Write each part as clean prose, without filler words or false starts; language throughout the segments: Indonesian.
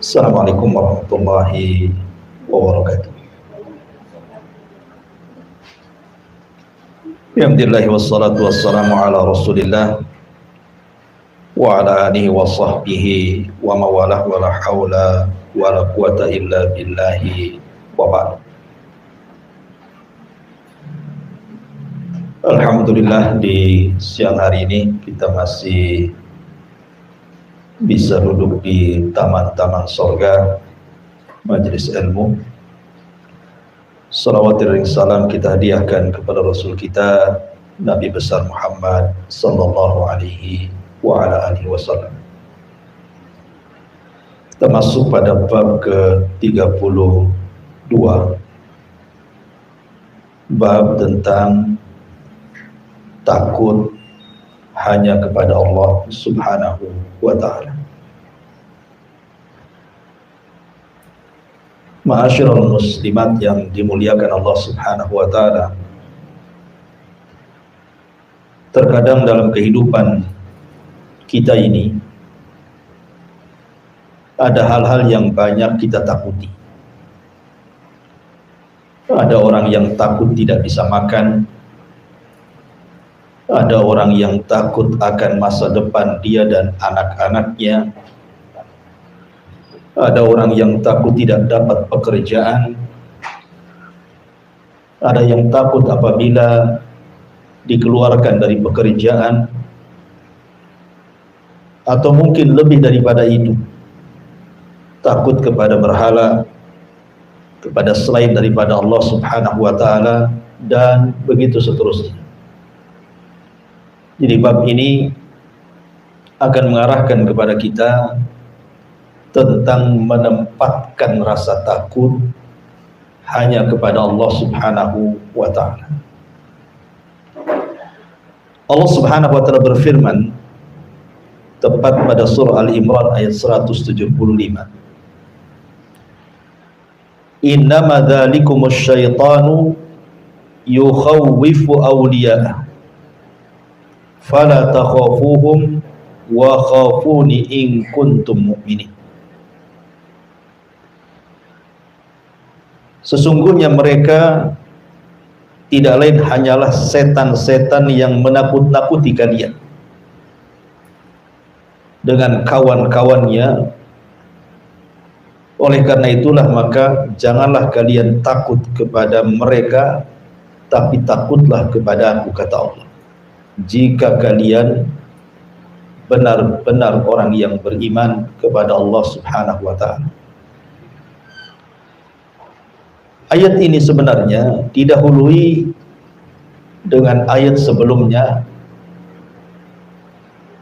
Assalamualaikum warahmatullahi wabarakatuh. Alhamdulillah wassalatu wassalamu ala Rasulillah wa ala alihi wa sahbihi wa mawalah wa la hawla wa la quwata illa billahi wa ba'd. Alhamdulillah, di siang hari ini kita masih bisa duduk di taman-taman sorga majelis ilmu. Salawat dan salam kita hadiahkan kepada Rasul kita Nabi besar Muhammad sallallahu alaihi wa ala alihi wasallam. Kita masuk pada bab ke-32, bab tentang takut hanya kepada Allah subhanahu wa ta'ala. Ma'asyiral muslimat yang dimuliakan Allah subhanahu wa ta'ala, terkadang dalam kehidupan kita ini ada hal-hal yang banyak kita takuti. Ada orang yang takut tidak bisa makan, ada orang yang takut akan masa depan dia dan anak-anaknya, ada orang yang takut tidak dapat pekerjaan, ada yang takut apabila dikeluarkan dari pekerjaan, atau mungkin lebih daripada itu, takut kepada berhala, kepada selain daripada Allah subhanahu wa ta'ala, dan begitu seterusnya. Jadi bab ini akan mengarahkan kepada kita tentang menempatkan rasa takut hanya kepada Allah subhanahu wa ta'ala. Allah subhanahu wa ta'ala berfirman tepat pada surah Al-Imran ayat 175. Innama dzalikumus syaitanu yukhawwifu awliya'ah fala takhafuhum wa khafuni in kuntum mu'minin. Sesungguhnya mereka tidak lain hanyalah setan-setan yang menakut-nakuti kalian dengan kawan-kawannya. Oleh karena itulah maka janganlah kalian takut kepada mereka, tapi takutlah kepada Aku, kata Allah, jika kalian benar-benar orang yang beriman kepada Allah subhanahu wa ta'ala. Ayat ini sebenarnya didahului dengan ayat sebelumnya,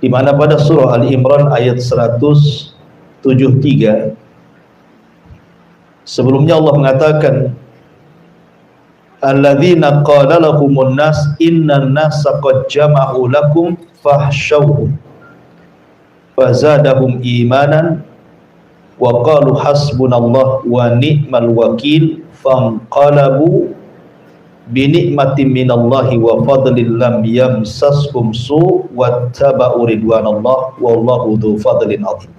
di mana pada surah Al-Imran ayat 173 sebelumnya Allah mengatakan, alladzina qala lahumun nas innan nasa qad jama'u lakum fahsyauhum fazadahum imanan wa qalu hasbunallah wa ni'mal wakil fanqalabu bi ni'matin minallahi wa fadlin lam yamsashum su' wattaba'u ridwanallah wallahu dzu fadlin 'adzim.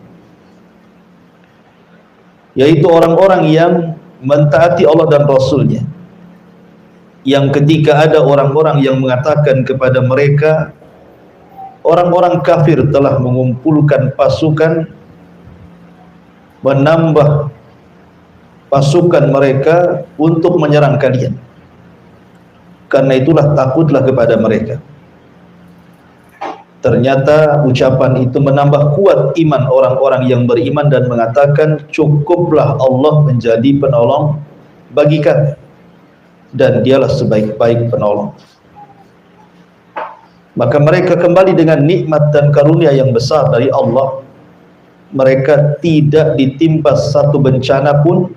Yaitu orang-orang yang mentaati Allah dan Rasulnya, yang ketika ada orang-orang yang mengatakan kepada mereka orang-orang kafir telah mengumpulkan pasukan, menambah pasukan mereka untuk menyerang kalian, karena itulah takutlah kepada mereka. Ternyata ucapan itu menambah kuat iman orang-orang yang beriman dan mengatakan, cukuplah Allah menjadi penolong bagi kami, dan dialah sebaik-baik penolong. Maka mereka kembali dengan nikmat dan karunia yang besar dari Allah. Mereka tidak ditimpa satu bencana pun,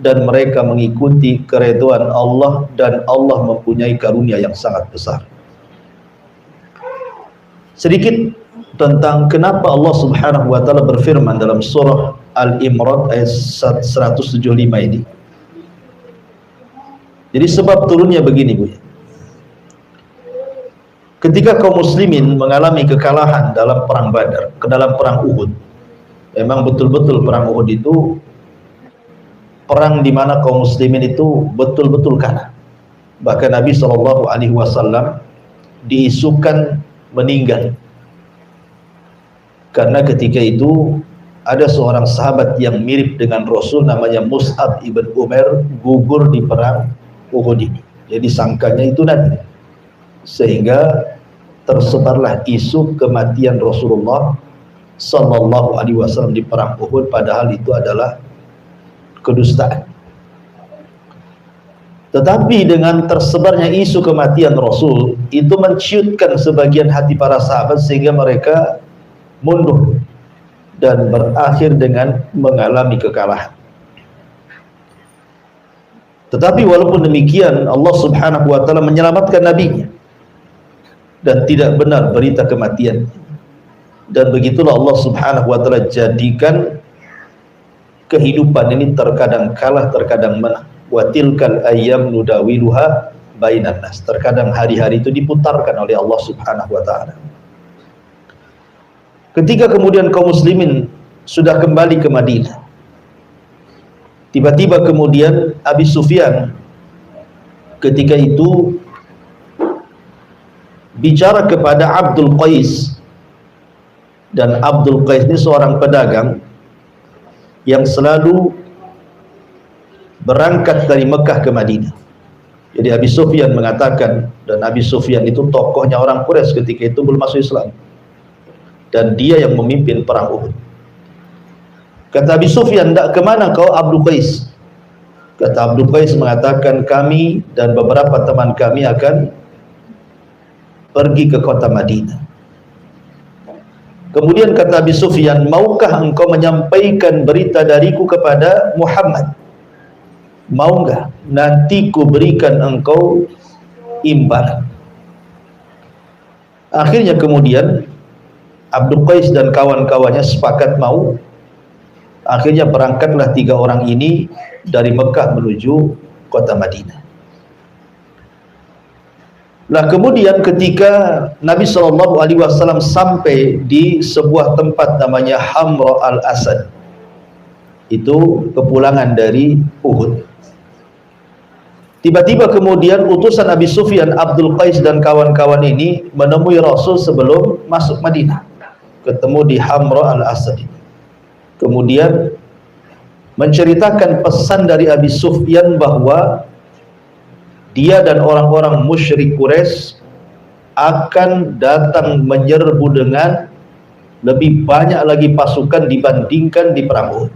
dan mereka mengikuti keridhaan Allah, dan Allah mempunyai karunia yang sangat besar. Sedikit tentang kenapa Allah subhanahu wa ta'ala berfirman dalam surah Al-Imran ayat 175 ini. Jadi sebab turunnya begini, Bu. Ketika kaum muslimin mengalami kekalahan dalam perang Badar, ke dalam perang Uhud, Memang betul-betul perang Uhud itu perang di mana kaum muslimin itu betul-betul kalah. Bahkan Nabi SAW diisukan meninggal karena ketika itu ada seorang sahabat yang mirip dengan Rasul namanya Mus'ab ibn Umair gugur di perang Uhud ini. Jadi sangkanya itu Nabi, sehingga tersebarlah isu kematian Rasulullah SAW di perang Uhud, padahal itu adalah kedustaan. Tetapi dengan tersebarnya isu kematian Rasul itu menciutkan sebagian hati para sahabat sehingga mereka mundur dan berakhir dengan mengalami kekalahan. Tetapi walaupun demikian Allah Subhanahu wa taala menyelamatkan nabinya dan tidak benar berita kematian. Dan begitulah Allah Subhanahu wa taala jadikan kehidupan ini terkadang kalah, terkadang menang. Wa tilkal ayyam nudawiluha bainan nas. Terkadang hari-hari itu diputarkan oleh Allah Subhanahu wa taala. Ketika kemudian kaum muslimin sudah kembali ke Madinah, tiba-tiba kemudian Abi Sufyan ketika itu bicara kepada Abdul Qais, dan Abdul Qais ini seorang pedagang yang selalu berangkat dari Mekah ke Madinah. Jadi Abi Sufyan mengatakan, dan Abi Sufyan itu tokohnya orang Quraisy ketika itu belum masuk Islam, dan dia yang memimpin perang Uhud. Kata Abi Sufyan, "Ndak kemana kau Abdul Qais?" Kata Abdul Qais mengatakan, "Kami dan beberapa teman kami akan pergi ke kota Madinah." Kemudian kata Abi Sufyan, "Maukah engkau menyampaikan berita dariku kepada Muhammad? Mau enggak? Nanti ku berikan engkau imbalan." Akhirnya kemudian Abdul Qais dan kawan-kawannya sepakat mau. Akhirnya berangkatlah 3 orang ini dari Mekah menuju kota Madinah. Nah, kemudian ketika Nabi SAW sampai di sebuah tempat namanya Hamra al-Asad, itu kepulangan dari Uhud, tiba-tiba kemudian utusan Abi Sufyan, Abdul Qais dan kawan-kawan ini menemui Rasul sebelum masuk Madinah, ketemu di Hamra al-Asad. Kemudian menceritakan pesan dari Abi Sufyan bahwa dia dan orang-orang musyrik Quraisy akan datang menyerbu dengan lebih banyak lagi pasukan dibandingkan di perang Uhud.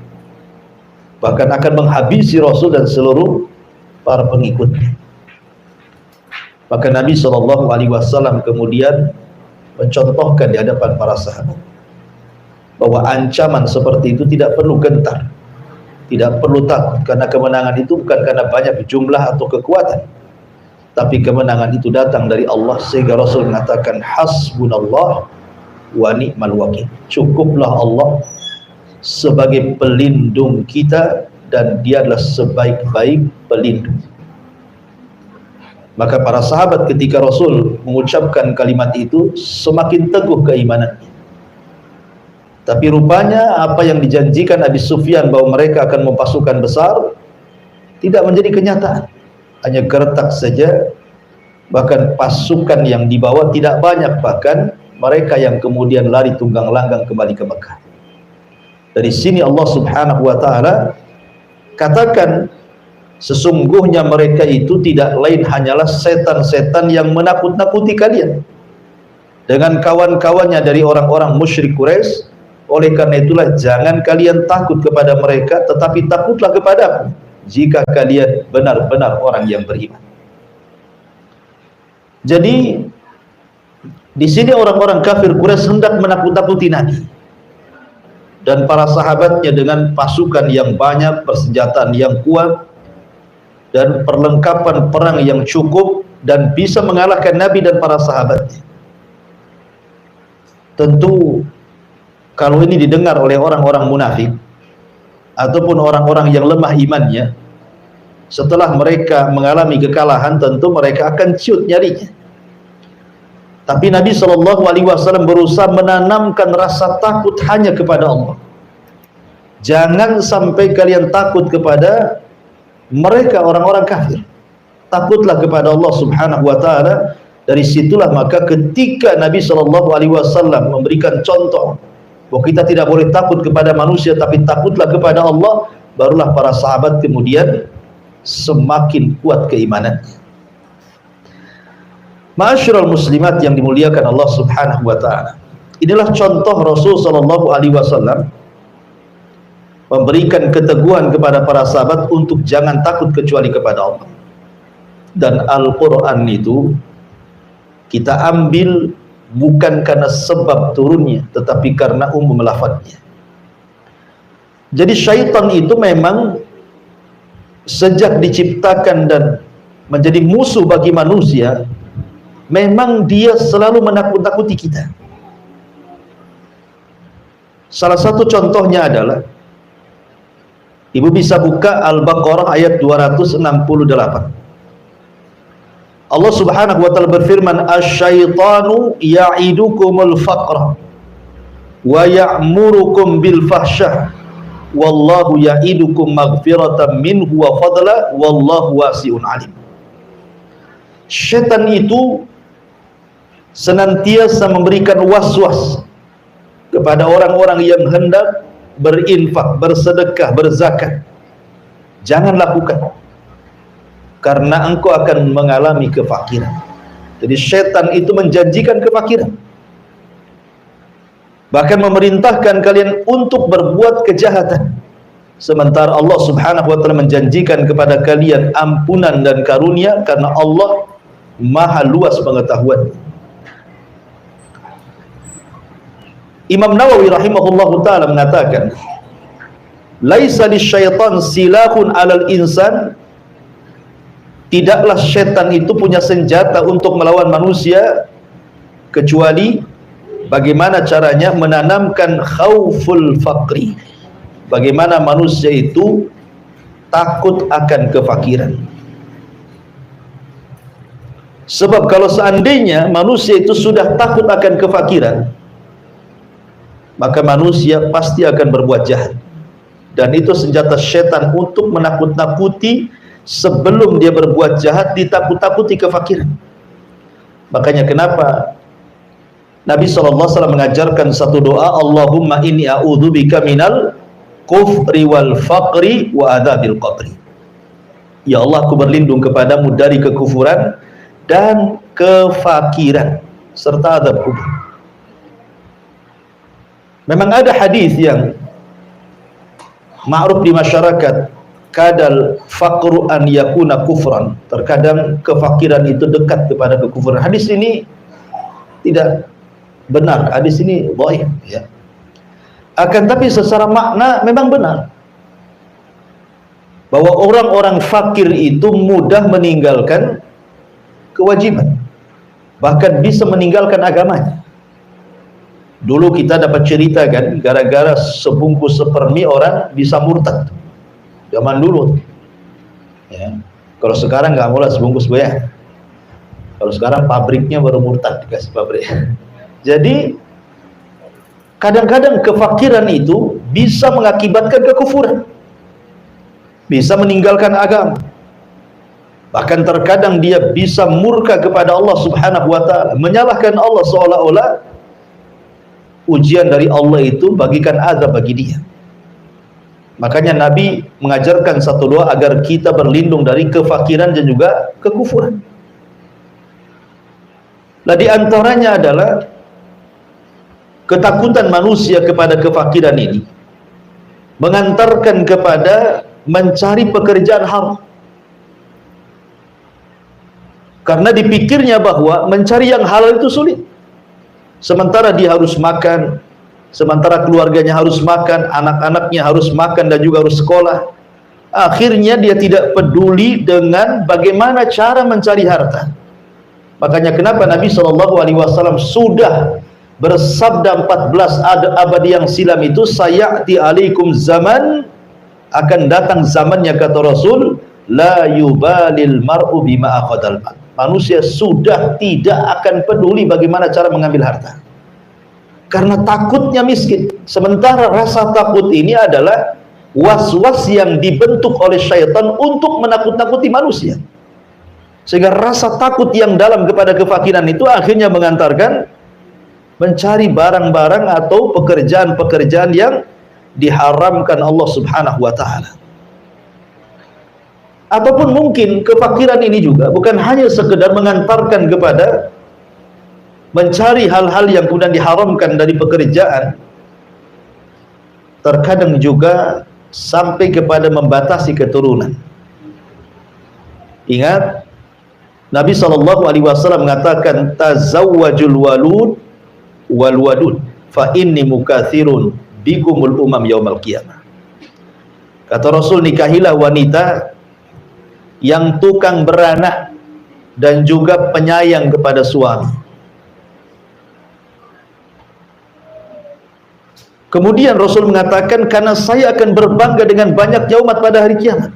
Bahkan akan menghabisi Rasul dan seluruh para pengikutnya. Maka Nabi SAW kemudian mencontohkan di hadapan para sahabat bahwa ancaman seperti itu tidak perlu gentar, tidak perlu takut, karena kemenangan itu bukan karena banyak jumlah atau kekuatan, tapi kemenangan itu datang dari Allah. Sehingga Rasul mengatakan, hasbunallah wa ni'mal wakil. Cukuplah Allah sebagai pelindung kita, dan dia adalah sebaik-baik pelindung. Maka para sahabat ketika Rasul mengucapkan kalimat itu semakin teguh keimanannya. Tapi rupanya apa yang dijanjikan Abi Sufyan bahwa mereka akan mempasukan besar tidak menjadi kenyataan. Hanya gertak saja, bahkan pasukan yang dibawa tidak banyak, bahkan mereka yang kemudian lari tunggang langgang kembali ke Mekah. Dari sini Allah Subhanahu wa taala katakan, sesungguhnya mereka itu tidak lain hanyalah setan-setan yang menakut-nakuti kalian dengan kawan-kawannya dari orang-orang musyrik Quraisy. Oleh karena itulah jangan kalian takut kepada mereka, tetapi takutlah kepadaku jika kalian benar-benar orang yang beriman. Jadi di sini orang-orang kafir Quraisy hendak menakut-nakuti Nabi dan para sahabatnya dengan pasukan yang banyak, persenjataan yang kuat, dan perlengkapan perang yang cukup, dan bisa mengalahkan Nabi dan para sahabatnya. Tentu kalau ini didengar oleh orang-orang munafik ataupun orang-orang yang lemah imannya, setelah mereka mengalami kekalahan, tentu mereka akan ciut nyarinya. Tapi Nabi SAW berusaha menanamkan rasa takut hanya kepada Allah. Jangan sampai kalian takut kepada mereka orang-orang kafir. Takutlah kepada Allah Subhanahu wa taala. Dari situlah maka ketika Nabi SAW memberikan contoh bahwa kita tidak boleh takut kepada manusia tapi takutlah kepada Allah, barulah para sahabat kemudian semakin kuat keimanan. Ma'asyiral muslimat yang dimuliakan Allah Subhanahu wa taala. Inilah contoh Rasul sallallahu alaihi wasallam memberikan keteguhan kepada para sahabat untuk jangan takut kecuali kepada Allah. Dan Al-Qur'an itu kita ambil bukan karena sebab turunnya, tetapi karena umum lafadznya. Jadi syaitan itu memang sejak diciptakan dan menjadi musuh bagi manusia, memang dia selalu menakut-nakuti kita. Salah satu contohnya adalah, ibu bisa buka Al-Baqarah ayat 268. Allah Subhanahu wa taala berfirman, "Asy-syaitanu ya'idukumul faqra wa ya'murukum bil fahsyah wallahu ya'idukum maghfiratan minhu wa fadla wallahu wasi'un alim." Syaitan itu senantiasa memberikan was-was kepada orang-orang yang hendak berinfak, bersedekah, berzakat. Jangan lakukan, karena engkau akan mengalami kefakiran. Jadi syaitan itu menjanjikan kefakiran, bahkan memerintahkan kalian untuk berbuat kejahatan, sementara Allah Subhanahu wa taala menjanjikan kepada kalian ampunan dan karunia, karena Allah maha luas pengetahuan. Imam Nawawi rahimahullahu taala mengatakan, laisa lisyaitan silahun 'alal insan. Tidaklah syaitan itu punya senjata untuk melawan manusia, kecuali bagaimana caranya menanamkan khauful faqri. Bagaimana manusia itu takut akan kefakiran. Sebab kalau seandainya manusia itu sudah takut akan kefakiran, maka manusia pasti akan berbuat jahat. Dan itu senjata syaitan untuk menakut-nakuti. Sebelum dia berbuat jahat, ditakut-takuti kefakiran. Makanya kenapa Nabi SAW mengajarkan satu doa, Allahumma inni a'udzubika minal kufri wal faqri wa adzabil qabri. Ya Allah, aku berlindung kepadamu dari kekufuran dan kefakiran serta azab kubur. Memang ada hadis yang ma'ruf di masyarakat, kadal faqru an yakuna kufran. Terkadang kefakiran itu dekat kepada kekufuran. Hadis ini tidak benar. Hadis ini dhaif, ya. Akan tapi secara makna memang benar, bahwa orang-orang fakir itu mudah meninggalkan kewajiban, bahkan bisa meninggalkan agamanya. Dulu kita dapat cerita kan, gara-gara sebungkus sepermi orang bisa murtad. Zaman dulu, ya. Kalau sekarang nggak mulai sebungkus bayar. Kalau sekarang pabriknya baru murtad, dikasih pabrik. Jadi kadang-kadang kefakiran itu bisa mengakibatkan kekufuran, bisa meninggalkan agama. Bahkan terkadang dia bisa murka kepada Allah Subhanahu wa taala, menyalahkan Allah, seolah-olah ujian dari Allah itu bagikan azab bagi dia. Makanya Nabi mengajarkan satu doa agar kita berlindung dari kefakiran dan juga kekufuran. Nah, di antaranya adalah ketakutan manusia kepada kefakiran ini mengantarkan kepada mencari pekerjaan haram. Karena dipikirnya bahwa mencari yang halal itu sulit. Sementara dia harus makan, sementara keluarganya harus makan, anak-anaknya harus makan dan juga harus sekolah. Akhirnya dia tidak peduli dengan bagaimana cara mencari harta. Makanya kenapa Nabi SAW sudah bersabda 14 abad yang silam itu, sayati alaikum zaman, akan datang zamannya, kata Rasul, la yubalil mar'u bima akhadal mal. Manusia sudah tidak akan peduli bagaimana cara mengambil harta. karena takutnya miskin. Sementara rasa takut ini adalah was-was yang dibentuk oleh syaitan untuk menakut-nakuti manusia, sehingga rasa takut yang dalam kepada kefakiran itu akhirnya mengantarkan mencari barang-barang atau pekerjaan-pekerjaan yang diharamkan Allah Subhanahu wa ta'ala. Ataupun mungkin kefakiran ini juga bukan hanya sekedar mengantarkan kepada mencari hal-hal yang kemudian diharamkan dari pekerjaan, terkadang juga sampai kepada membatasi keturunan. Ingat, Nabi SAW mengatakan, tazawwajul walud wal wadud fa inni mukathirun bikumul umam yaumal qiyamah. Kata Rasul, nikahilah wanita yang tukang beranak dan juga penyayang kepada suami. Kemudian Rasul mengatakan, karena saya akan berbangga dengan banyaknya umat pada hari kiamat.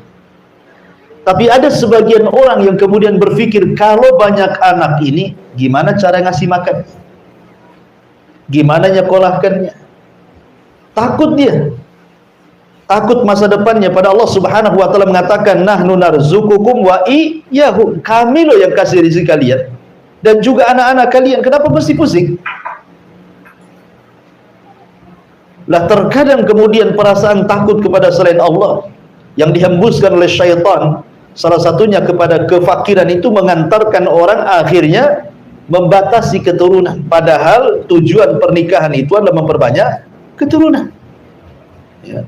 Tapi ada sebagian orang yang kemudian berpikir, kalau banyak anak ini, gimana cara ngasih makan? Gimana nyekolahkannya? Takut dia. Takut masa depannya. Pada Allah Subhanahu wa ta'ala mengatakan, nahnu narzukukum wa iyyahum. Kami loh yang kasih rezeki kalian dan juga anak-anak kalian. Kenapa mesti pusing? Lah terkadang kemudian perasaan takut kepada selain Allah yang dihembuskan oleh syaitan, salah satunya kepada kefakiran, itu mengantarkan orang akhirnya membatasi keturunan. Padahal tujuan pernikahan itu adalah memperbanyak keturunan. Ya.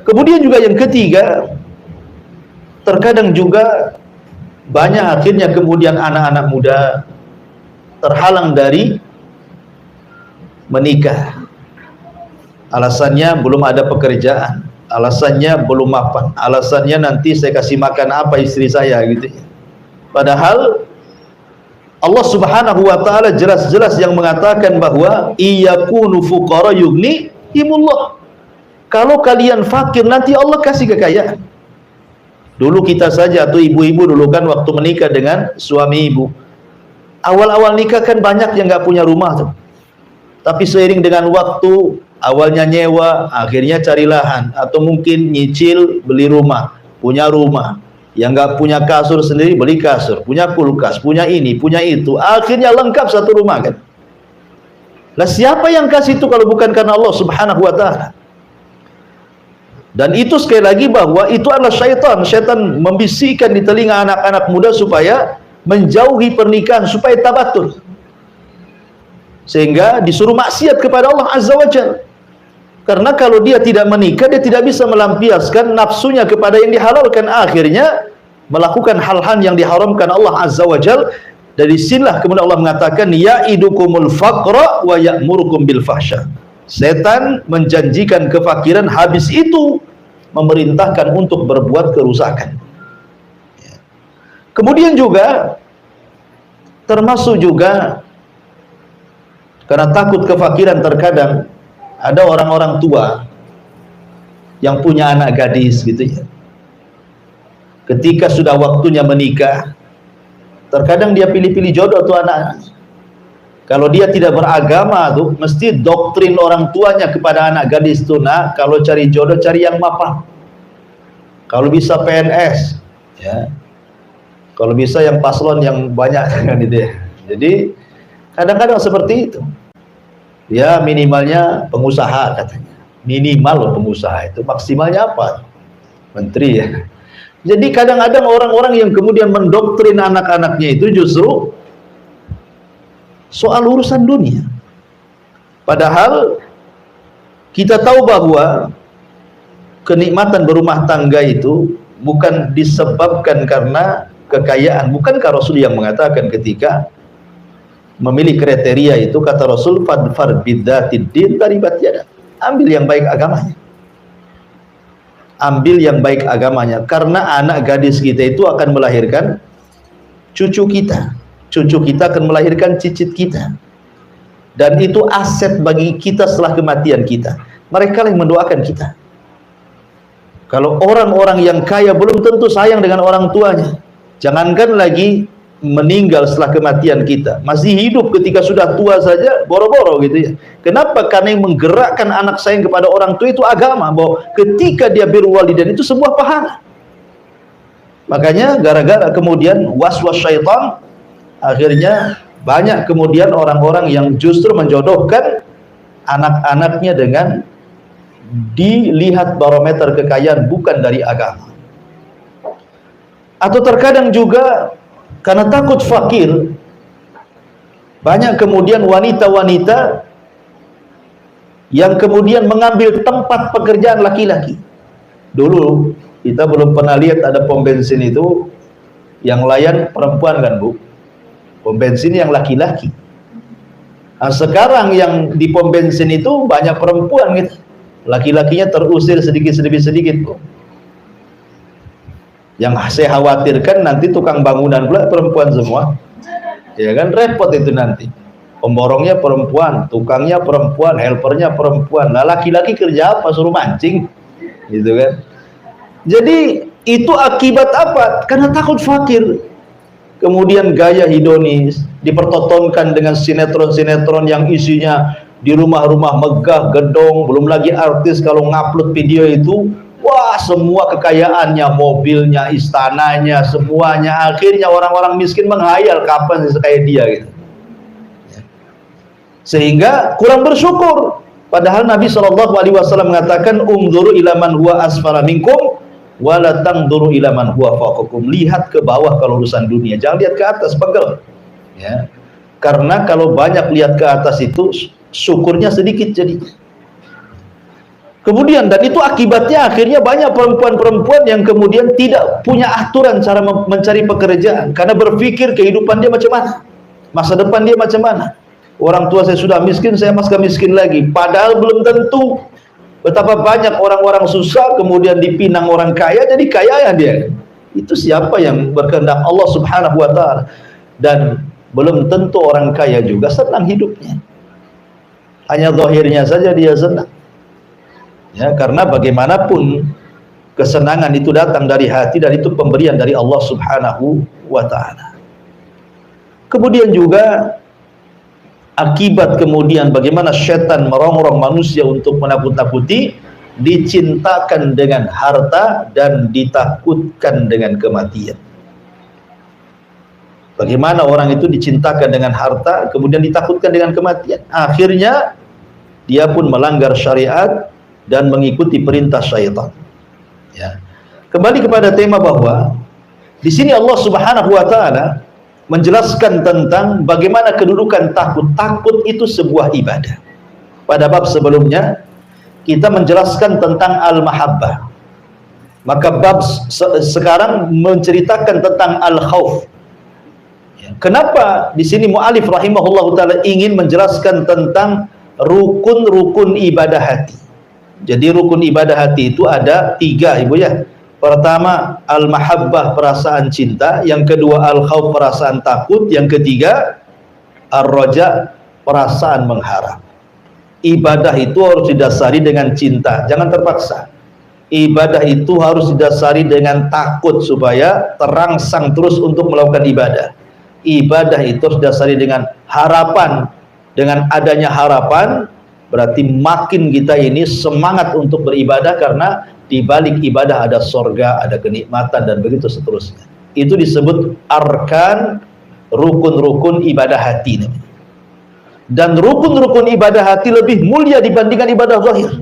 Kemudian juga yang ketiga, terkadang juga banyak akhirnya kemudian anak-anak muda terhalang dari menikah. Alasannya belum ada pekerjaan, alasannya belum mapan, alasannya nanti saya kasih makan apa istri saya gitu ya. Padahal Allah Subhanahu wa ta'ala jelas-jelas yang mengatakan bahwa iyakunu fuqara yughnihimullah. Kalau kalian fakir, nanti Allah kasih kekayaan. Dulu kita saja atau ibu-ibu dulu kan waktu menikah dengan suami ibu, awal-awal nikah kan banyak yang nggak punya rumah tuh. Tapi seiring dengan waktu, awalnya nyewa, akhirnya cari lahan, atau mungkin nyicil beli rumah, punya rumah. Yang nggak punya kasur sendiri beli kasur, punya kulkas, punya ini, punya itu, akhirnya lengkap satu rumah kan. Lah siapa yang kasih itu kalau bukan karena Allah Subhanahu wa ta'ala? Dan itu sekali lagi bahwa itu adalah syaitan. Syaitan membisikkan di telinga anak-anak muda supaya menjauhi pernikahan, supaya tabatul, sehingga disuruh maksiat kepada Allah Azza wa Jalla. Karena kalau dia tidak menikah, dia tidak bisa melampiaskan nafsunya kepada yang dihalalkan, akhirnya melakukan hal-hal yang diharamkan Allah Azza wa Jalla. Dari sinilah kemudian Allah mengatakan, ya'idukumul faqra wa ya'murukum bil fahsya. Setan menjanjikan kefakiran, habis itu memerintahkan untuk berbuat kerusakan. Kemudian juga termasuk juga karena takut kefakiran, terkadang ada orang-orang tua yang punya anak gadis gitu ya. Ketika sudah waktunya menikah, terkadang dia pilih-pilih jodoh tuh anak-anak. Kalau dia tidak beragama tuh, mesti doktrin orang tuanya kepada anak gadis tuh, nah kalau cari jodoh cari yang mapan. Kalau bisa PNS, ya. Kalau bisa yang paslon yang banyak kan gitu ya. Jadi kadang-kadang seperti itu. Ya minimalnya pengusaha katanya. Minimal loh pengusaha itu, maksimalnya apa? Menteri ya. Jadi kadang-kadang orang-orang yang kemudian mendoktrin anak-anaknya itu justru soal urusan dunia. Padahal kita tahu bahwa kenikmatan berumah tangga itu bukan disebabkan karena kekayaan. Bukankah Rasul yang mengatakan ketika memilih kriteria itu, kata Rasul, fadfar bidzatid din taribat yadak. Ambil yang baik agamanya. Ambil yang baik agamanya, karena anak gadis kita itu akan melahirkan cucu kita. Cucu kita akan melahirkan cicit kita, dan itu aset bagi kita setelah kematian kita. Mereka yang mendoakan kita. Kalau orang-orang yang kaya belum tentu sayang dengan orang tuanya, jangankan lagi meninggal setelah kematian kita, masih hidup ketika sudah tua saja boro-boro gitu ya. Kenapa? Karena yang menggerakkan anak sayang kepada orang tua itu agama, bahwa ketika dia birrul walidain itu sebuah pahala. Makanya gara-gara kemudian waswas syaitan, akhirnya banyak kemudian orang-orang yang justru menjodohkan anak-anaknya dengan dilihat barometer kekayaan bukan dari agama. Atau terkadang juga karena takut fakir, banyak kemudian wanita-wanita yang kemudian mengambil tempat pekerjaan laki-laki. Dulu kita belum pernah lihat ada pom bensin itu yang layan perempuan kan Bu, pom bensin yang laki-laki. Nah, sekarang yang di pom bensin itu banyak perempuan gitu, laki-lakinya terusir sedikit Bu. Yang saya khawatirkan nanti tukang bangunan pula perempuan semua, ya kan, repot itu nanti. Pemborongnya perempuan, tukangnya perempuan, helpernya perempuan. Nah laki-laki kerja apa? Suruh mancing, gitu kan. Jadi itu akibat apa? Karena takut fakir. Kemudian gaya hedonis dipertontonkan dengan sinetron-sinetron yang isinya di rumah-rumah megah, gedong, belum lagi artis kalau ngupload video itu, wah semua kekayaannya, mobilnya, istananya, semuanya. Akhirnya orang-orang miskin menghayal kapan sih kayak dia gitu. Sehingga kurang bersyukur. Padahal Nabi SAW mengatakan, umdzuru ila man huwa asfala minkum wa la tangdzuru ila man huwa fawqakum. Lihat ke bawah kalau urusan dunia, jangan lihat ke atas, pegel. Ya. Karena kalau banyak lihat ke atas itu syukurnya sedikit jadi. Kemudian, dan itu akibatnya akhirnya banyak perempuan-perempuan yang kemudian tidak punya aturan cara mencari pekerjaan, karena berpikir kehidupan dia macam mana, masa depan dia macam mana. Orang tua saya sudah miskin, saya masih miskin lagi. Padahal belum tentu. Betapa banyak orang-orang susah kemudian dipinang orang kaya jadi kaya ya dia. Itu siapa yang berkehendak? Allah Subhanahu wa taala. Dan belum tentu orang kaya juga senang hidupnya. Hanya zahirnya saja dia senang. Ya, karena bagaimanapun kesenangan itu datang dari hati, dan itu pemberian dari Allah Subhanahu wa taala. Kemudian juga akibat kemudian bagaimana setan merongrong manusia untuk menakut-nakuti, dicintakan dengan harta dan ditakutkan dengan kematian. Bagaimana orang itu dicintakan dengan harta kemudian ditakutkan dengan kematian, akhirnya dia pun melanggar syariat dan mengikuti perintah syaitan. Ya. Kembali kepada tema bahwa di sini Allah Subhanahu wa taala menjelaskan tentang bagaimana kedudukan takut. Takut itu sebuah ibadah. Pada bab sebelumnya kita menjelaskan tentang al-mahabbah. Maka bab sekarang menceritakan tentang al-khauf. Kenapa di sini mu'alif rahimahullah ta'ala ingin menjelaskan tentang rukun-rukun ibadah hati. Jadi rukun ibadah hati itu ada 3 Ibu ya. Pertama al-mahabbah, perasaan cinta. Yang kedua al-khauf, perasaan takut. Yang ketiga ar-raja, perasaan mengharap. Ibadah itu harus didasari dengan cinta, jangan terpaksa. Ibadah itu harus didasari dengan takut supaya terangsang terus untuk melakukan ibadah. Ibadah itu harus didasari dengan harapan. Dengan adanya harapan berarti makin kita ini semangat untuk beribadah, karena di balik ibadah ada sorga, ada kenikmatan, dan begitu seterusnya. Itu disebut arkan, rukun-rukun ibadah hati. Dan rukun-rukun ibadah hati lebih mulia dibandingkan ibadah zahir.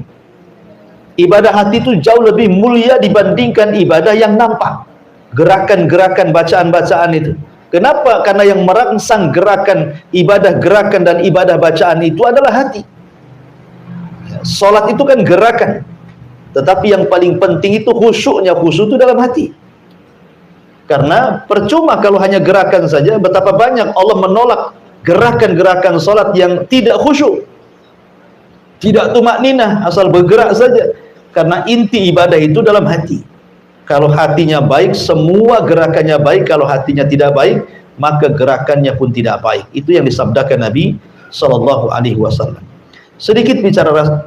Ibadah hati itu jauh lebih mulia dibandingkan ibadah yang nampak. Gerakan-gerakan, bacaan-bacaan itu. Kenapa? Karena yang merangsang gerakan ibadah, gerakan dan ibadah bacaan itu adalah hati. Salat itu kan gerakan. Tetapi yang paling penting itu khusyuknya. Khusyuk itu dalam hati. Karena percuma kalau hanya gerakan saja. Betapa banyak Allah menolak gerakan-gerakan salat yang tidak khusyuk, tidak tumakninah, asal bergerak saja. Karena inti ibadah itu dalam hati. Kalau hatinya baik, semua gerakannya baik. Kalau hatinya tidak baik, maka gerakannya pun tidak baik. Itu yang disabdakan Nabi SAW. Sedikit bicara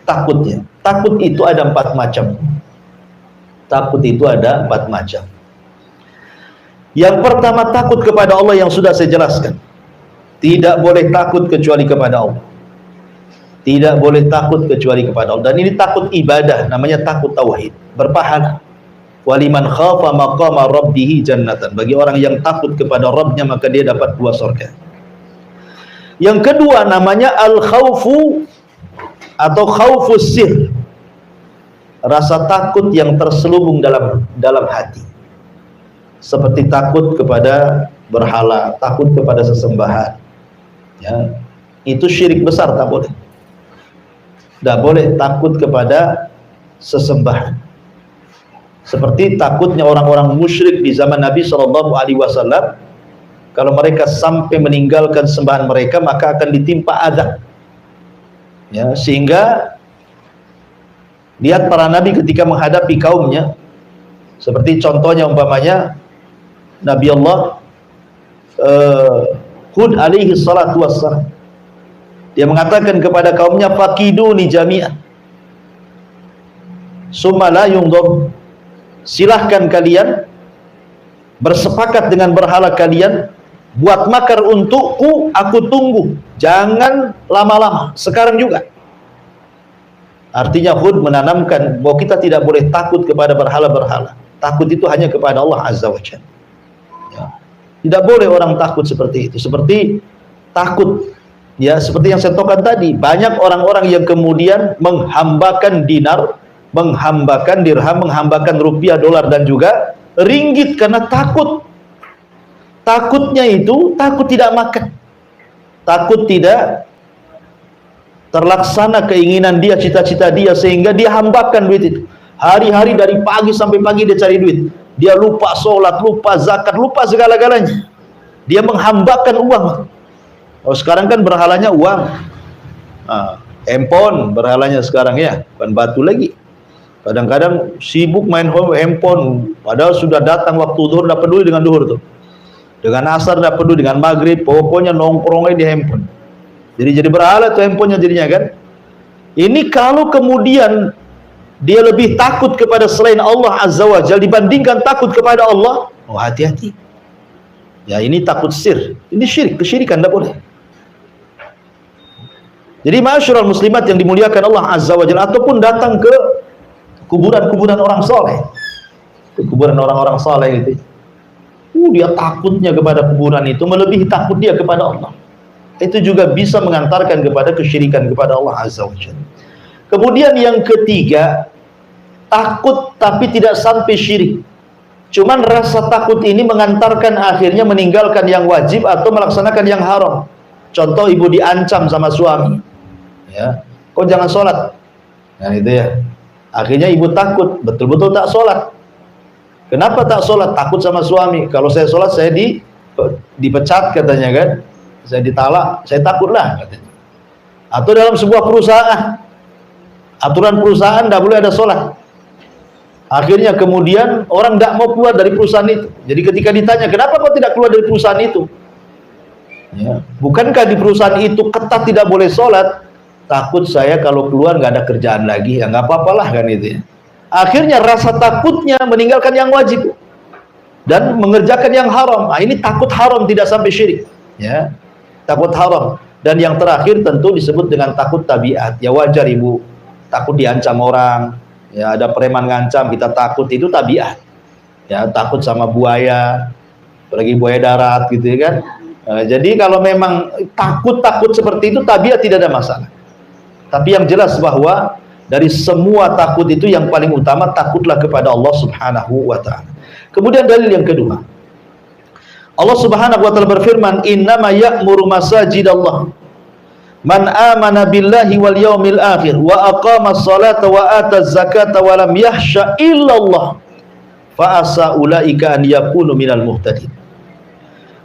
takutnya. Takut itu ada 4 macam. Takut itu ada 4 macam. Yang pertama, takut kepada Allah yang sudah saya jelaskan. Tidak boleh takut kecuali kepada Allah. Tidak boleh takut kecuali kepada Allah. Dan ini takut ibadah, namanya takut tauhid, berpahala. Waliman khafa maqama rabbih jannatan. Bagi orang yang takut kepada Rabbnya, maka dia dapat 2 surga. Yang kedua namanya al-khaufu atau khaufus sir. Rasa takut yang terselubung dalam hati. Seperti takut kepada berhala, takut kepada sesembahan. Ya, itu syirik besar, tak boleh. Tidak boleh takut kepada sesembahan. Seperti takutnya orang-orang musyrik di zaman Nabi SAW. Kalau mereka sampai meninggalkan sembahan mereka, maka akan ditimpa azab. Ya, sehingga lihat para nabi ketika menghadapi kaumnya, seperti contohnya umpamanya Nabi Allah Hud alaihi salatu wassalam. Dia mengatakan kepada kaumnya, fakiduni jami'an summa la yungdhur. Silahkan kalian bersepakat dengan berhala kalian, buat makar untukku, aku tunggu, jangan lama-lama, sekarang juga. Artinya Hud menanamkan bahwa kita tidak boleh takut kepada berhala-berhala. Takut itu hanya kepada Allah Azza wa Jalla. Ya. Tidak boleh orang takut seperti itu. Seperti takut, ya, seperti yang saya tokan tadi, banyak orang-orang yang kemudian menghambakan dinar, menghambakan dirham, menghambakan rupiah, dolar, dan juga ringgit karena takut. Takutnya itu takut tidak makan, takut tidak terlaksana keinginan dia, cita-cita dia, sehingga dia hambakan duit itu. Hari-hari dari pagi sampai pagi dia cari duit. Dia lupa sholat, lupa zakat, lupa segala-galanya. Dia menghambakan uang. Oh, sekarang kan berhalanya uang. Handphone berhalanya sekarang, ya, bukan batu lagi. Kadang-kadang sibuk main handphone, padahal sudah datang waktu zuhur, tidak peduli dengan zuhur tuh. Dengan asar tidak peduli, dengan maghrib, pokoknya nongkrongnya di handphone. Jadi berhala tuh handphonenya jadinya kan. Ini kalau kemudian dia lebih takut kepada selain Allah Azza wa Jalla dibandingkan takut kepada Allah, oh hati-hati. Ya, ini takut sir, ini syirik, kesyirikan, tidak boleh. Jadi ma'asyiral muslimat yang dimuliakan Allah Azza wa Jalla, ataupun datang ke kuburan-kuburan orang soleh, ke kuburan orang-orang soleh itu, dia takutnya kepada kuburan itu melebihi takut dia kepada Allah. Itu juga bisa mengantarkan kepada kesyirikan kepada Allah Azza wa Jalla. Kemudian yang ketiga, takut tapi tidak sampai syirik. Cuman rasa takut ini mengantarkan akhirnya meninggalkan yang wajib atau melaksanakan yang haram. Contoh, ibu diancam sama suami, ya, kau jangan sholat, nah itu ya. Akhirnya ibu takut, betul-betul tak sholat. Kenapa tak sholat? Takut sama suami. Kalau saya sholat saya dipecat katanya kan, saya ditalak, saya takutlah katanya. Atau dalam sebuah perusahaan, aturan perusahaan tidak boleh ada sholat. Akhirnya kemudian orang tidak mau keluar dari perusahaan itu. Jadi ketika ditanya, kenapa kau tidak keluar dari perusahaan itu? Ya, bukankah di perusahaan itu ketat tidak boleh sholat? Takut saya kalau keluar nggak ada kerjaan lagi. Ya nggak apa-apalah kan itu ya. Akhirnya rasa takutnya meninggalkan yang wajib dan mengerjakan yang haram. Nah, ini takut haram, tidak sampai syirik. Ya, takut haram. Dan yang terakhir tentu disebut dengan takut tabiat. Ya wajar ibu takut diancam orang. Ya, ada preman ngancam, kita takut, itu tabiat. Ya, takut sama buaya, apalagi buaya darat gitu ya kan. Jadi kalau memang takut seperti itu tabiat, tidak ada masalah. Tapi yang jelas bahwa dari semua takut itu yang paling utama takutlah kepada Allah Subhanahu wa taala. Kemudian dalil yang kedua, Allah Subhanahu wa taala berfirman, "Innama ya'muru masajidallah man amana billahi wal yaumil akhir wa aqama sholata wa ata zakata wa lam yahsha illallah fa asa ulaika an yakunu minal muhtadin."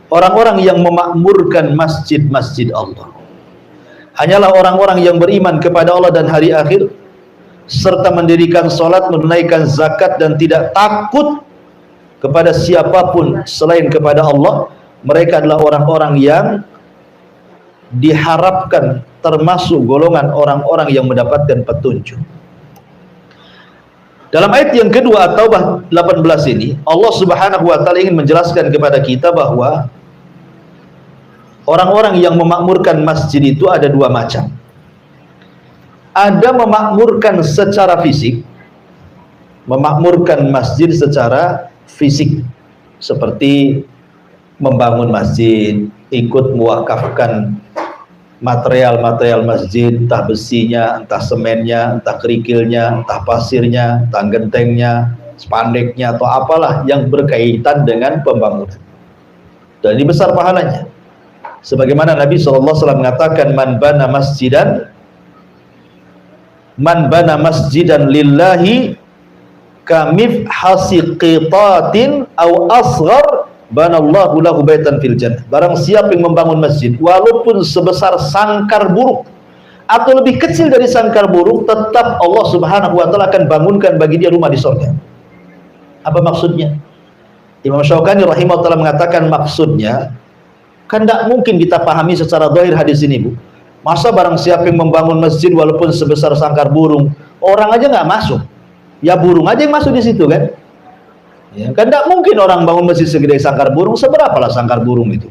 Orang-orang yang memakmurkan masjid-masjid Allah hanyalah orang-orang yang beriman kepada Allah dan hari akhir, serta mendirikan salat, menunaikan zakat, dan tidak takut kepada siapapun selain kepada Allah. Mereka adalah orang-orang yang diharapkan termasuk golongan orang-orang yang mendapatkan petunjuk. Dalam ayat yang kedua At-Taubah 18 ini, Allah Subhanahu wa taala ingin menjelaskan kepada kita bahwa orang-orang yang memakmurkan masjid itu ada dua macam. Ada memakmurkan secara fisik, memakmurkan masjid secara fisik, seperti membangun masjid, ikut mewakafkan material-material masjid, entah besinya, entah semennya, entah kerikilnya, entah pasirnya, entah gentengnya, spandeknya, atau apalah yang berkaitan dengan pembangunan. Dan ini besar pahalanya. Sebagaimana Nabi SAW mengatakan, man bana masjidan lillahi kamif hasiqitatin au asghar banallahu lahu baitan fil jannah. Barang siapa yang membangun masjid walaupun sebesar sangkar burung atau lebih kecil dari sangkar burung, tetap Allah Subhanahu wa taala akan bangunkan bagi dia rumah di surga. Apa maksudnya? Imam Syaukani rahimahullah mengatakan maksudnya, kan tidak mungkin kita pahami secara zahir hadis ini, Bu. Masa barang siapa yang membangun masjid walaupun sebesar sangkar burung, orang aja nggak masuk, ya burung aja yang masuk di situ kan? Ya, kan tidak mungkin orang bangun masjid segede sangkar burung. Seberapalah sangkar burung itu?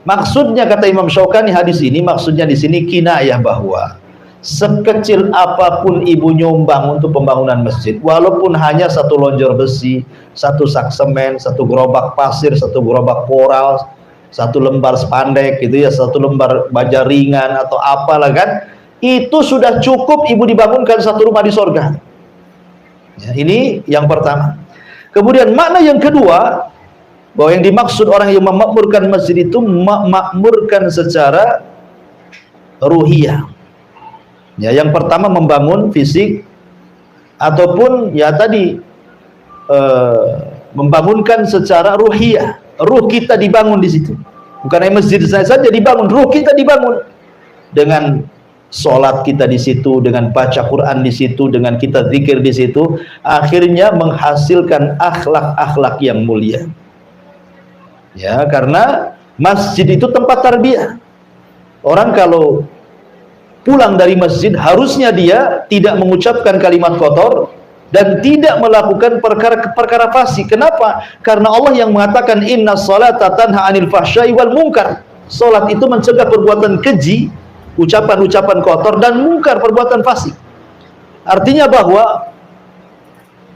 Maksudnya kata Imam Syaukani hadis ini, maksudnya di sini kinayah bahwa sekecil apapun ibu nyumbang untuk pembangunan masjid, walaupun hanya satu lonjor besi, satu sak semen, satu gerobak pasir, satu gerobak koral, satu lembar spandek gitu ya, satu lembar baja ringan atau apalah kan, itu sudah cukup ibu dibangunkan satu rumah di sorga. Ya, ini yang pertama. Kemudian makna yang kedua, bahwa yang dimaksud orang yang memakmurkan masjid itu memakmurkan secara ruhiyah. Ya, yang pertama membangun fisik, ataupun ya tadi membangunkan secara ruhiyah. Ruh kita dibangun di situ. Bukan hanya masjid saja dibangun, ruh kita dibangun dengan sholat kita di situ, dengan baca Quran di situ, dengan kita zikir di situ, akhirnya menghasilkan akhlak-akhlak yang mulia. Ya, karena masjid itu tempat tarbiyah. Orang kalau pulang dari masjid harusnya dia tidak mengucapkan kalimat kotor dan tidak melakukan perkara fasik. Kenapa? Karena Allah yang mengatakan inna sholata tanha 'anil fahsya'i wal munkar. Salat itu mencegah perbuatan keji, ucapan-ucapan kotor, dan mungkar, perbuatan fasik. Artinya bahwa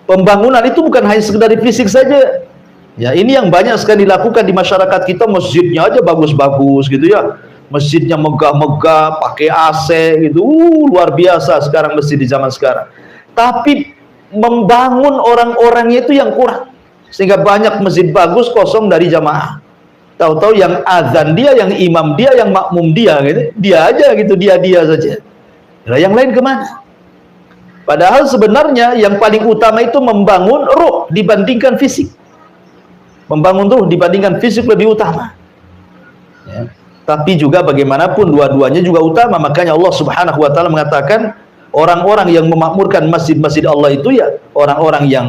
pembangunan itu bukan hanya sekedar fisik saja. Ya, ini yang banyak sekali dilakukan di masyarakat kita. Masjidnya aja bagus-bagus gitu ya. Masjidnya megah-megah, pakai AC gitu. Luar biasa sekarang masjid di zaman sekarang. Tapi membangun orang-orangnya itu yang kurang, sehingga banyak masjid bagus kosong dari jamaah. Tahu-tahu yang azan dia, yang imam dia, yang makmum dia gitu. Dia aja gitu, dia saja. Nah, yang lain kemana? Padahal sebenarnya yang paling utama itu membangun ruh dibandingkan fisik. Membangun ruh dibandingkan fisik lebih utama. Ya. Tapi juga bagaimanapun dua-duanya juga utama. Makanya Allah Subhanahu wa taala mengatakan orang-orang yang memakmurkan masjid-masjid Allah itu ya orang-orang yang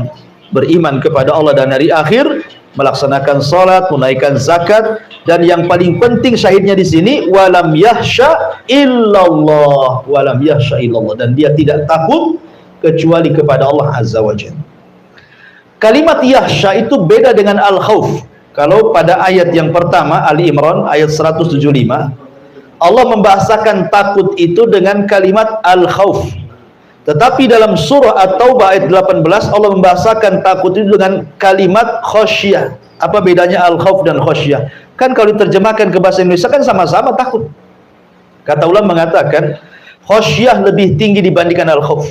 beriman kepada Allah dan hari akhir, melaksanakan salat, menunaikan zakat, dan yang paling penting syahidnya di sini walam yahsya illallah, walam yahsya illallah, dan dia tidak takut kecuali kepada Allah Azza wa Jalla. Kalimat yahsya itu beda dengan al-khauf. Kalau pada ayat yang pertama Ali Imran ayat 175, Allah membahasakan takut itu dengan kalimat al-khauf. Tetapi dalam surah At-Taubah ayat 18 Allah membahasakan takut itu dengan kalimat khasyah. Apa bedanya al-khauf dan khasyah? Kan kalau diterjemahkan ke bahasa Indonesia kan sama-sama takut. Kata ulama mengatakan khasyah lebih tinggi dibandingkan al-khauf.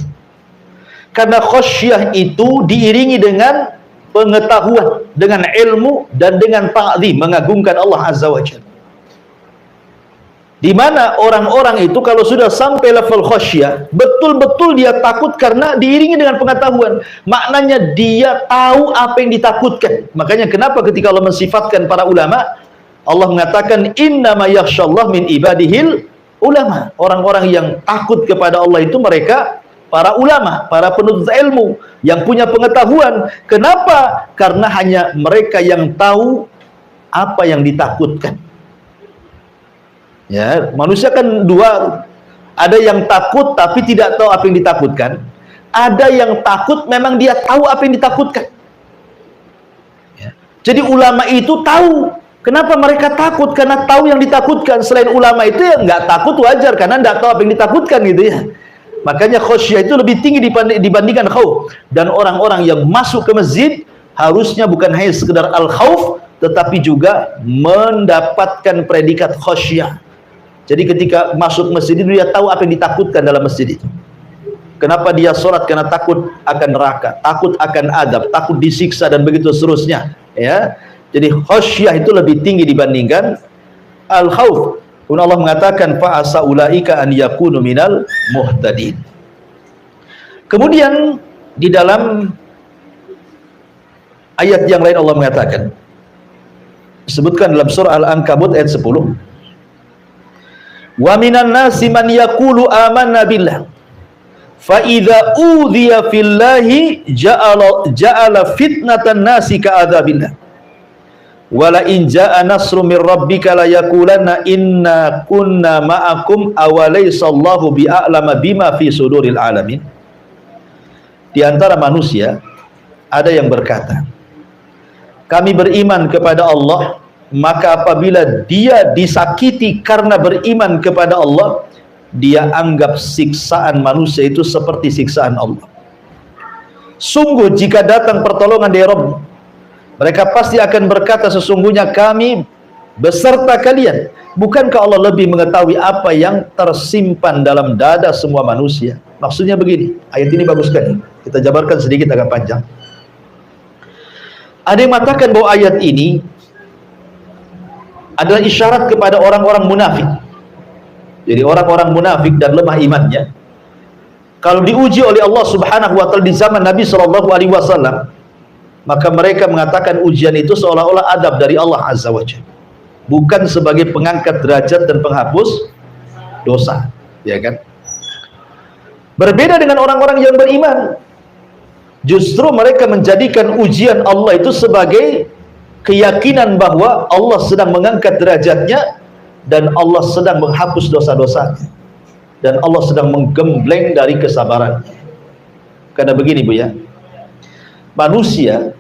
Karena khasyah itu diiringi dengan pengetahuan, dengan ilmu, dan dengan ta'zim, mengagungkan Allah Azza wa Jalla. Di mana orang-orang itu kalau sudah sampai level khasyah, betul-betul dia takut karena diiringi dengan pengetahuan. Maknanya dia tahu apa yang ditakutkan. Makanya kenapa ketika Allah mensifatkan para ulama, Allah mengatakan innama yakhsyallah min ibadihil ulama. Orang-orang yang takut kepada Allah itu mereka para ulama, para penuntut ilmu yang punya pengetahuan. Kenapa? Karena hanya mereka yang tahu apa yang ditakutkan. Ya, manusia kan dua, ada yang takut tapi tidak tahu apa yang ditakutkan. Ada yang takut memang dia tahu apa yang ditakutkan. Ya. Jadi ulama itu tahu. Kenapa mereka takut? Karena tahu yang ditakutkan. Selain ulama itu ya nggak takut wajar, karena nggak tahu apa yang ditakutkan gitu ya. Makanya khosyah itu lebih tinggi dibandingkan khauf. Dan orang-orang yang masuk ke masjid harusnya bukan hanya sekedar al-khauf, tetapi juga mendapatkan predikat khosyah. Jadi ketika masuk masjid itu dia tahu apa yang ditakutkan dalam masjid itu. Kenapa dia sholat? Karena takut akan neraka, takut akan adab, takut disiksa dan begitu seterusnya. Ya. Jadi khosyah itu lebih tinggi dibandingkan al-khauf. Kemudian Allah mengatakan fa asa ulaika an yakunu minal muhtadin. Kemudian di dalam ayat yang lain Allah mengatakan, disebutkan dalam surah Al-Ankabut ayat 10, wa minan nasi man yaqulu amanna billah fa idza udhiya fillahi ja'ala fitnatan nasi ka'adzabillah wala in jaa nasrun mir rabbika la yaqulanna inna kunna ma'akum awalaysa Allahu bi'a'lama bima fi suduril alamin. Di antara manusia ada yang berkata, kami beriman kepada Allah, maka apabila dia disakiti karena beriman kepada Allah, dia anggap siksaan manusia itu seperti siksaan Allah. Sungguh jika datang pertolongan dari Rabb, mereka pasti akan berkata, sesungguhnya kami beserta kalian. Bukankah Allah lebih mengetahui apa yang tersimpan dalam dada semua manusia? Maksudnya begini, ayat ini bagus sekali. Kita jabarkan sedikit agak panjang. Ada yang mengatakan bahwa ayat ini adalah isyarat kepada orang-orang munafik. Jadi orang-orang munafik dan lemah imannya, kalau diuji oleh Allah Subhanahu wa taala di zaman Nabi sallallahu alaihi wasallam, maka mereka mengatakan ujian itu seolah-olah adab dari Allah Azza wa Jalla, bukan sebagai pengangkat derajat dan penghapus dosa, ya kan? Berbeda dengan orang-orang yang beriman, justru mereka menjadikan ujian Allah itu sebagai keyakinan bahwa Allah sedang mengangkat derajatnya dan Allah sedang menghapus dosa-dosanya dan Allah sedang menggembleng dari kesabarannya. Karena begini Bu ya, manusia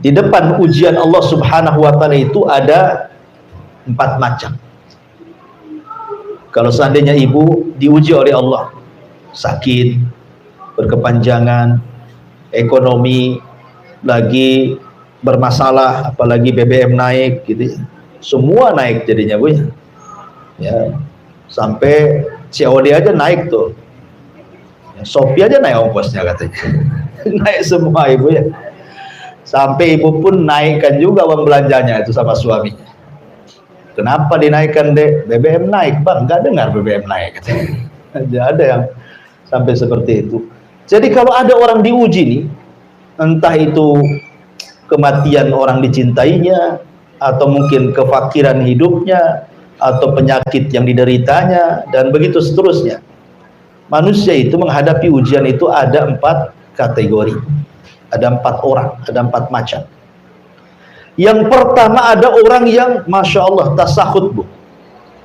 di depan ujian Allah Subhanahu wa taala itu ada 4 macam. Kalau seandainya ibu diuji oleh Allah, sakit, berkepanjangan, ekonomi lagi bermasalah, apalagi BBM naik gitu ya. Semua naik jadinya Bu ya. Ya, sampai COD aja naik tuh. Ya, Shopee aja naik ongkosnya katanya. Naik semua ibu ya. Sampai ibu pun naikkan juga uang belanjanya itu sama suaminya. Kenapa dinaikkan dek? BBM naik bang, nggak dengar BBM naik katanya. Ada yang sampai seperti itu. Jadi kalau ada orang diuji nih, entah itu kematian orang dicintainya, atau mungkin kefakiran hidupnya, atau penyakit yang dideritanya, dan begitu seterusnya. Manusia itu menghadapi ujian itu ada 4 kategori, ada 4 orang, ada 4 macam. Yang pertama ada orang yang Masya Allah tasahud Bu.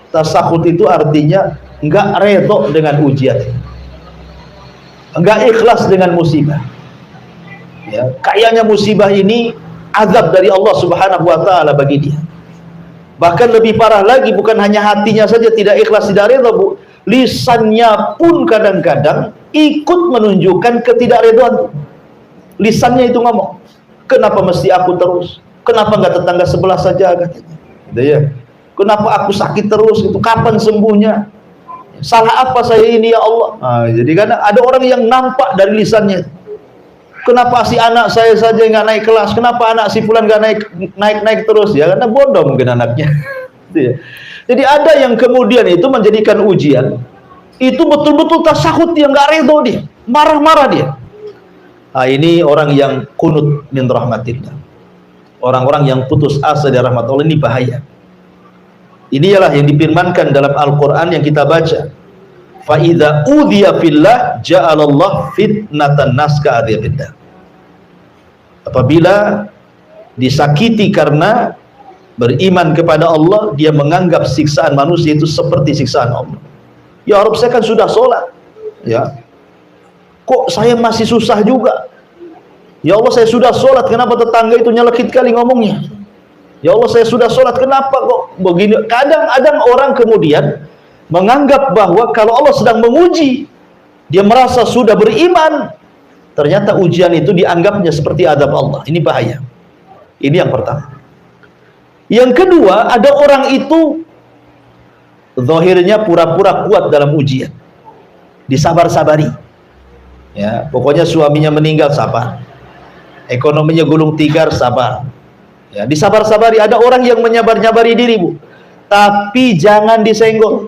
Tasahud itu artinya nggak redho dengan ujian, nggak ikhlas dengan musibah. Ya, kayaknya musibah ini azab dari Allah Subhanahu wa taala bagi dia. Bahkan lebih parah lagi, bukan hanya hatinya saja tidak ikhlas, tidak redha Bu, lisannya pun kadang-kadang ikut menunjukkan ketidakredhaan. Lisannya itu ngomong, kenapa mesti aku terus? Kenapa nggak tetangga sebelah saja katanya? Gitu ya. Kenapa aku sakit terus? Itu kapan sembuhnya? Salah apa saya ini ya Allah? Nah, jadi kan ada orang yang nampak dari lisannya. Kenapa si anak saya saja nggak naik kelas? Kenapa anak si fulan nggak naik terus? Ya karena bodoh mungkin anaknya. Jadi ada yang kemudian itu menjadikan ujian itu betul-betul tasahud, dia nggak redho, dia marah-marah dia. Nah, ini orang yang kunut min rahmatillah, orang-orang yang putus asa dari rahmat Allah. Ini bahaya. Inilah yang difirmankan dalam Al-Quran yang kita baca, fa idza udhiya fillah ja'alallah fitnatan nas ka'adzabillah. Apabila disakiti karena beriman kepada Allah, dia menganggap siksaan manusia itu seperti siksaan Allah. Ya Rabb, saya kan sudah sholat, ya kok saya masih susah juga. Ya Allah, saya sudah sholat, kenapa tetangga itu nyelekit kali ngomongnya? Ya Allah, saya sudah sholat, kenapa kok begini? Kadang-kadang orang kemudian menganggap bahwa kalau Allah sedang menguji, dia merasa sudah beriman, ternyata ujian itu dianggapnya seperti adab Allah. Ini bahaya. Ini yang pertama. Yang kedua, ada orang itu zahirnya pura-pura kuat dalam ujian, disabar-sabari. Ya, pokoknya suaminya meninggal, sabar. Ekonominya gulung tikar, sabar. Ya, disabar-sabari. Ada orang yang menyabar-nyabari diri, Bu. Tapi jangan disenggol.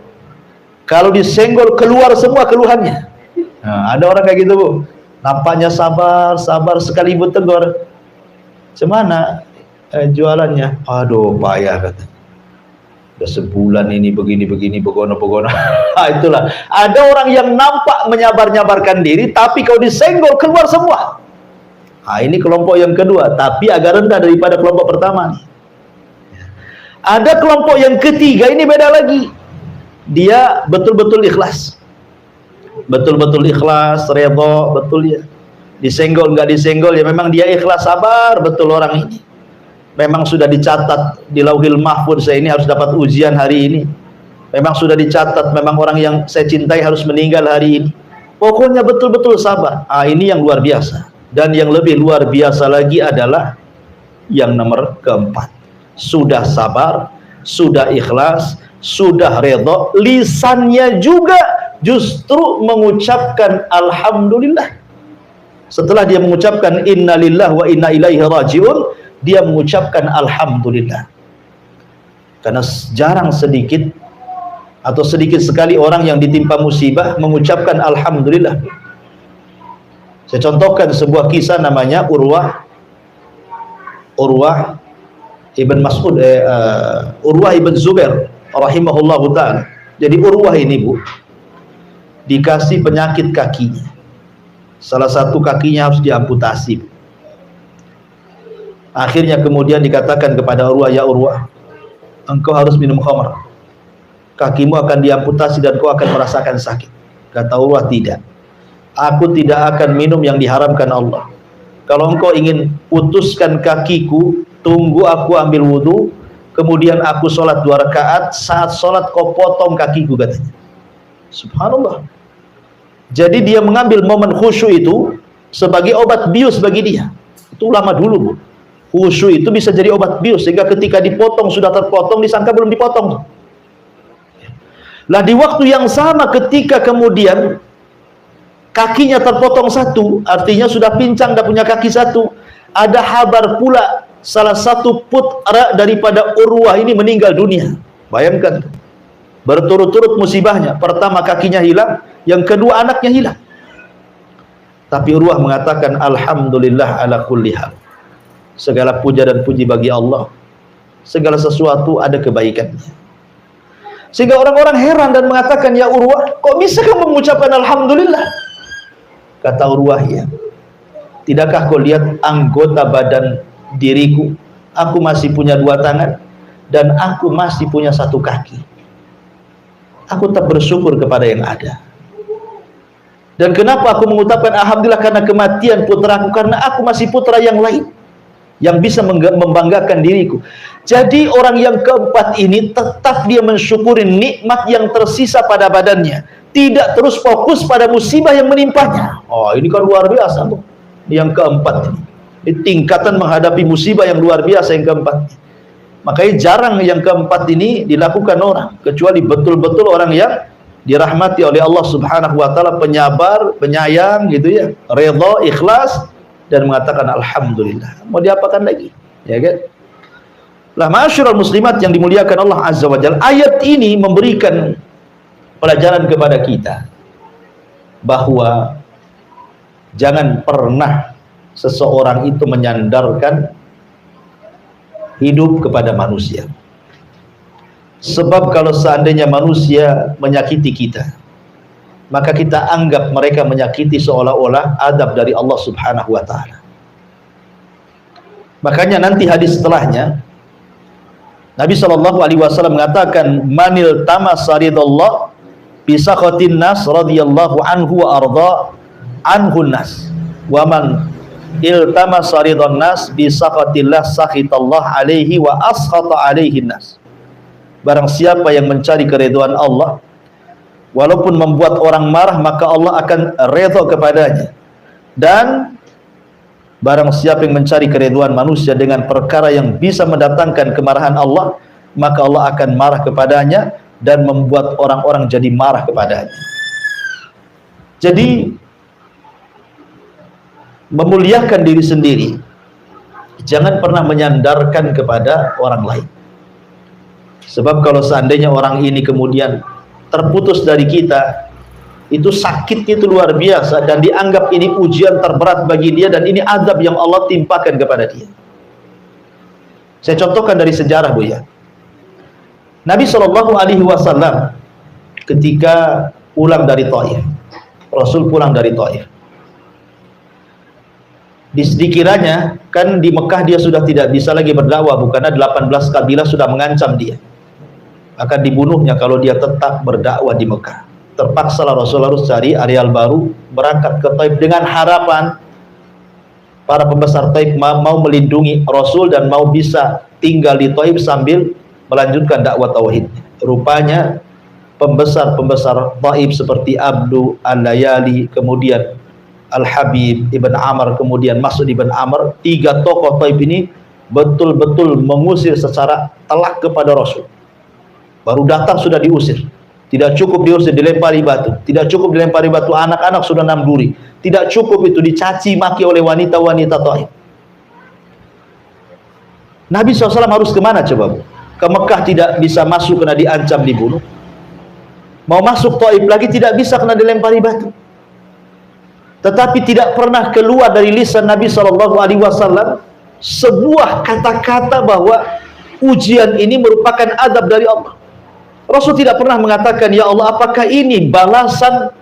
Kalau disenggol keluar semua keluhannya. Nah, ada orang kayak gitu, Bu. Nampaknya sabar, sabar, sekali ibu tegur, "Cemana jualannya?" "Aduh, payah," kata. "Udah sebulan ini begini-begini, begono-begono." Itulah. Ada orang yang nampak menyabar-nyabarkan diri, tapi kalau disenggol keluar semua. Ini kelompok yang kedua, tapi agak rendah daripada kelompok pertama. Ada kelompok yang ketiga, ini beda lagi. Dia betul-betul ikhlas. Betul-betul ikhlas, redha, betul ya. Disenggol nggak disenggol ya memang dia ikhlas, sabar betul orang ini. Memang sudah dicatat di Lauhil Mahfuz, saya ini harus dapat ujian hari ini. Memang sudah dicatat, memang orang yang saya cintai harus meninggal hari ini. Pokoknya betul-betul sabar. Ini yang luar biasa. Dan yang lebih luar biasa lagi adalah yang nomor keempat. Sudah sabar, sudah ikhlas, sudah redha, lisannya juga justru mengucapkan alhamdulillah. Setelah dia mengucapkan innalillahi wa inna ilaihi rajiun, dia mengucapkan alhamdulillah. Karena jarang sedikit atau sedikit sekali orang yang ditimpa musibah mengucapkan alhamdulillah. Saya contohkan sebuah kisah, namanya Urwah ibn Mas'ud, Urwah ibn Zubair rahimahullahu ta'ala. Jadi Urwah ini, Bu, dikasih penyakit kakinya. Salah satu kakinya harus diamputasi. Akhirnya kemudian dikatakan kepada Urwah, "Ya Urwah, engkau harus minum khamr. Kakimu akan diamputasi dan kau akan merasakan sakit." Kata Urwah, "Tidak. Aku tidak akan minum yang diharamkan Allah. Kalau engkau ingin putuskan kakiku, tunggu aku ambil wudhu, kemudian aku sholat 2 rakaat, saat sholat kau potong kakiku," katanya. Subhanallah. Jadi dia mengambil momen khusyuk itu sebagai obat bius bagi dia. Itu ulama dulu, Bu. Khusyuk itu bisa jadi obat bius, sehingga ketika dipotong, sudah terpotong, disangka belum dipotong. Lah di waktu yang sama ketika kemudian kakinya terpotong satu, artinya sudah pincang, tidak punya kaki satu. Ada kabar pula salah satu putra daripada Urwah ini meninggal dunia. Bayangkan, berturut-turut musibahnya. Pertama kakinya hilang, yang kedua anaknya hilang. Tapi Urwah mengatakan alhamdulillah ala kulli hal. Segala puja dan puji bagi Allah. Segala sesuatu ada kebaikannya. Sehingga orang-orang heran dan mengatakan, "Ya Urwah, kok bisa kamu mengucapkan alhamdulillah?" Kata Urwah, "Ya, tidakkah kau lihat anggota badan diriku? Aku masih punya 2 tangan dan aku masih punya 1 kaki. Aku tetap bersyukur kepada yang ada. Dan kenapa aku mengucapkan alhamdulillah? Karena kematian putraku, karena aku masih putra yang lain yang bisa membanggakan diriku." Jadi orang yang keempat ini tetap dia mensyukuri nikmat yang tersisa pada badannya, tidak terus fokus pada musibah yang menimpanya. Ini kan luar biasa, Bu. Yang keempat ini tingkatan menghadapi musibah yang luar biasa yang keempat. Makanya jarang yang keempat ini dilakukan orang, kecuali betul-betul orang yang dirahmati oleh Allah Subhanahu wa taala, penyabar, penyayang gitu ya, redha, ikhlas, dan mengatakan alhamdulillah. Mau diapakan lagi? Ya kan? Lah, ma'asyiral muslimat yang dimuliakan Allah Azza wa Jalla, ayat ini memberikan pelajaran kepada kita bahwa jangan pernah seseorang itu menyandarkan hidup kepada manusia. Sebab kalau seandainya manusia menyakiti kita, maka kita anggap mereka menyakiti seolah-olah adab dari Allah Subhanahu wa taala. Makanya nanti hadis setelahnya Nabi SAW mengatakan, "Manil tamas ridallah bi sakhatin nas radhiyallahu anhu wa arda, anhun nas wa man iltamasa ridwan nas bi sakhatillah sakhitallah alaihi wa askhata alaihi nas. Barang siapa yang mencari keridhaan Allah walaupun membuat orang marah, maka Allah akan redha kepadanya. Dan barang siapa yang mencari keridhaan manusia dengan perkara yang bisa mendatangkan kemarahan Allah, maka Allah akan marah kepadanya dan membuat orang-orang jadi marah kepadanya. Jadi memuliakan diri sendiri, jangan pernah menyandarkan kepada orang lain. Sebab kalau seandainya orang ini kemudian terputus dari kita, itu sakitnya itu luar biasa dan dianggap ini ujian terberat bagi dia dan ini azab yang Allah timpakan kepada dia. Saya contohkan dari sejarah, Bu ya. Nabi SAW ketika pulang dari Taif, Rasul pulang dari Taif, dikiranya kan di Mekah dia sudah tidak bisa lagi berdakwah, karena 18 kabilah sudah mengancam dia akan dibunuhnya kalau dia tetap berdakwah di Mekah. Terpaksalah Rasul harus cari areal baru, berangkat ke Taif dengan harapan para pembesar Taif mau melindungi Rasul dan mau bisa tinggal di Taif sambil melanjutkan dakwah tauhid. Rupanya pembesar-pembesar Taif seperti Abdu Al-Layali, kemudian Al-Habib Ibn Amr, kemudian Mas'ud Ibn Amr, 3 tokoh Taif ini betul-betul mengusir secara telak kepada Rasul. Baru datang sudah diusir. Tidak cukup diusir, dilempari batu. Tidak cukup dilempari batu, anak-anak sudah 6 duri. Tidak cukup itu, dicaci maki oleh wanita-wanita Taif. Nabi SAW harus kemana coba, Bu? Ke Mekah tidak bisa masuk karena diancam dibunuh. Mau masuk Taif lagi tidak bisa karena dilempari batu. Tetapi tidak pernah keluar dari lisan Nabi SAW sebuah kata-kata bahwa ujian ini merupakan adab dari Allah. Rasul tidak pernah mengatakan, ya Allah, apakah ini balasan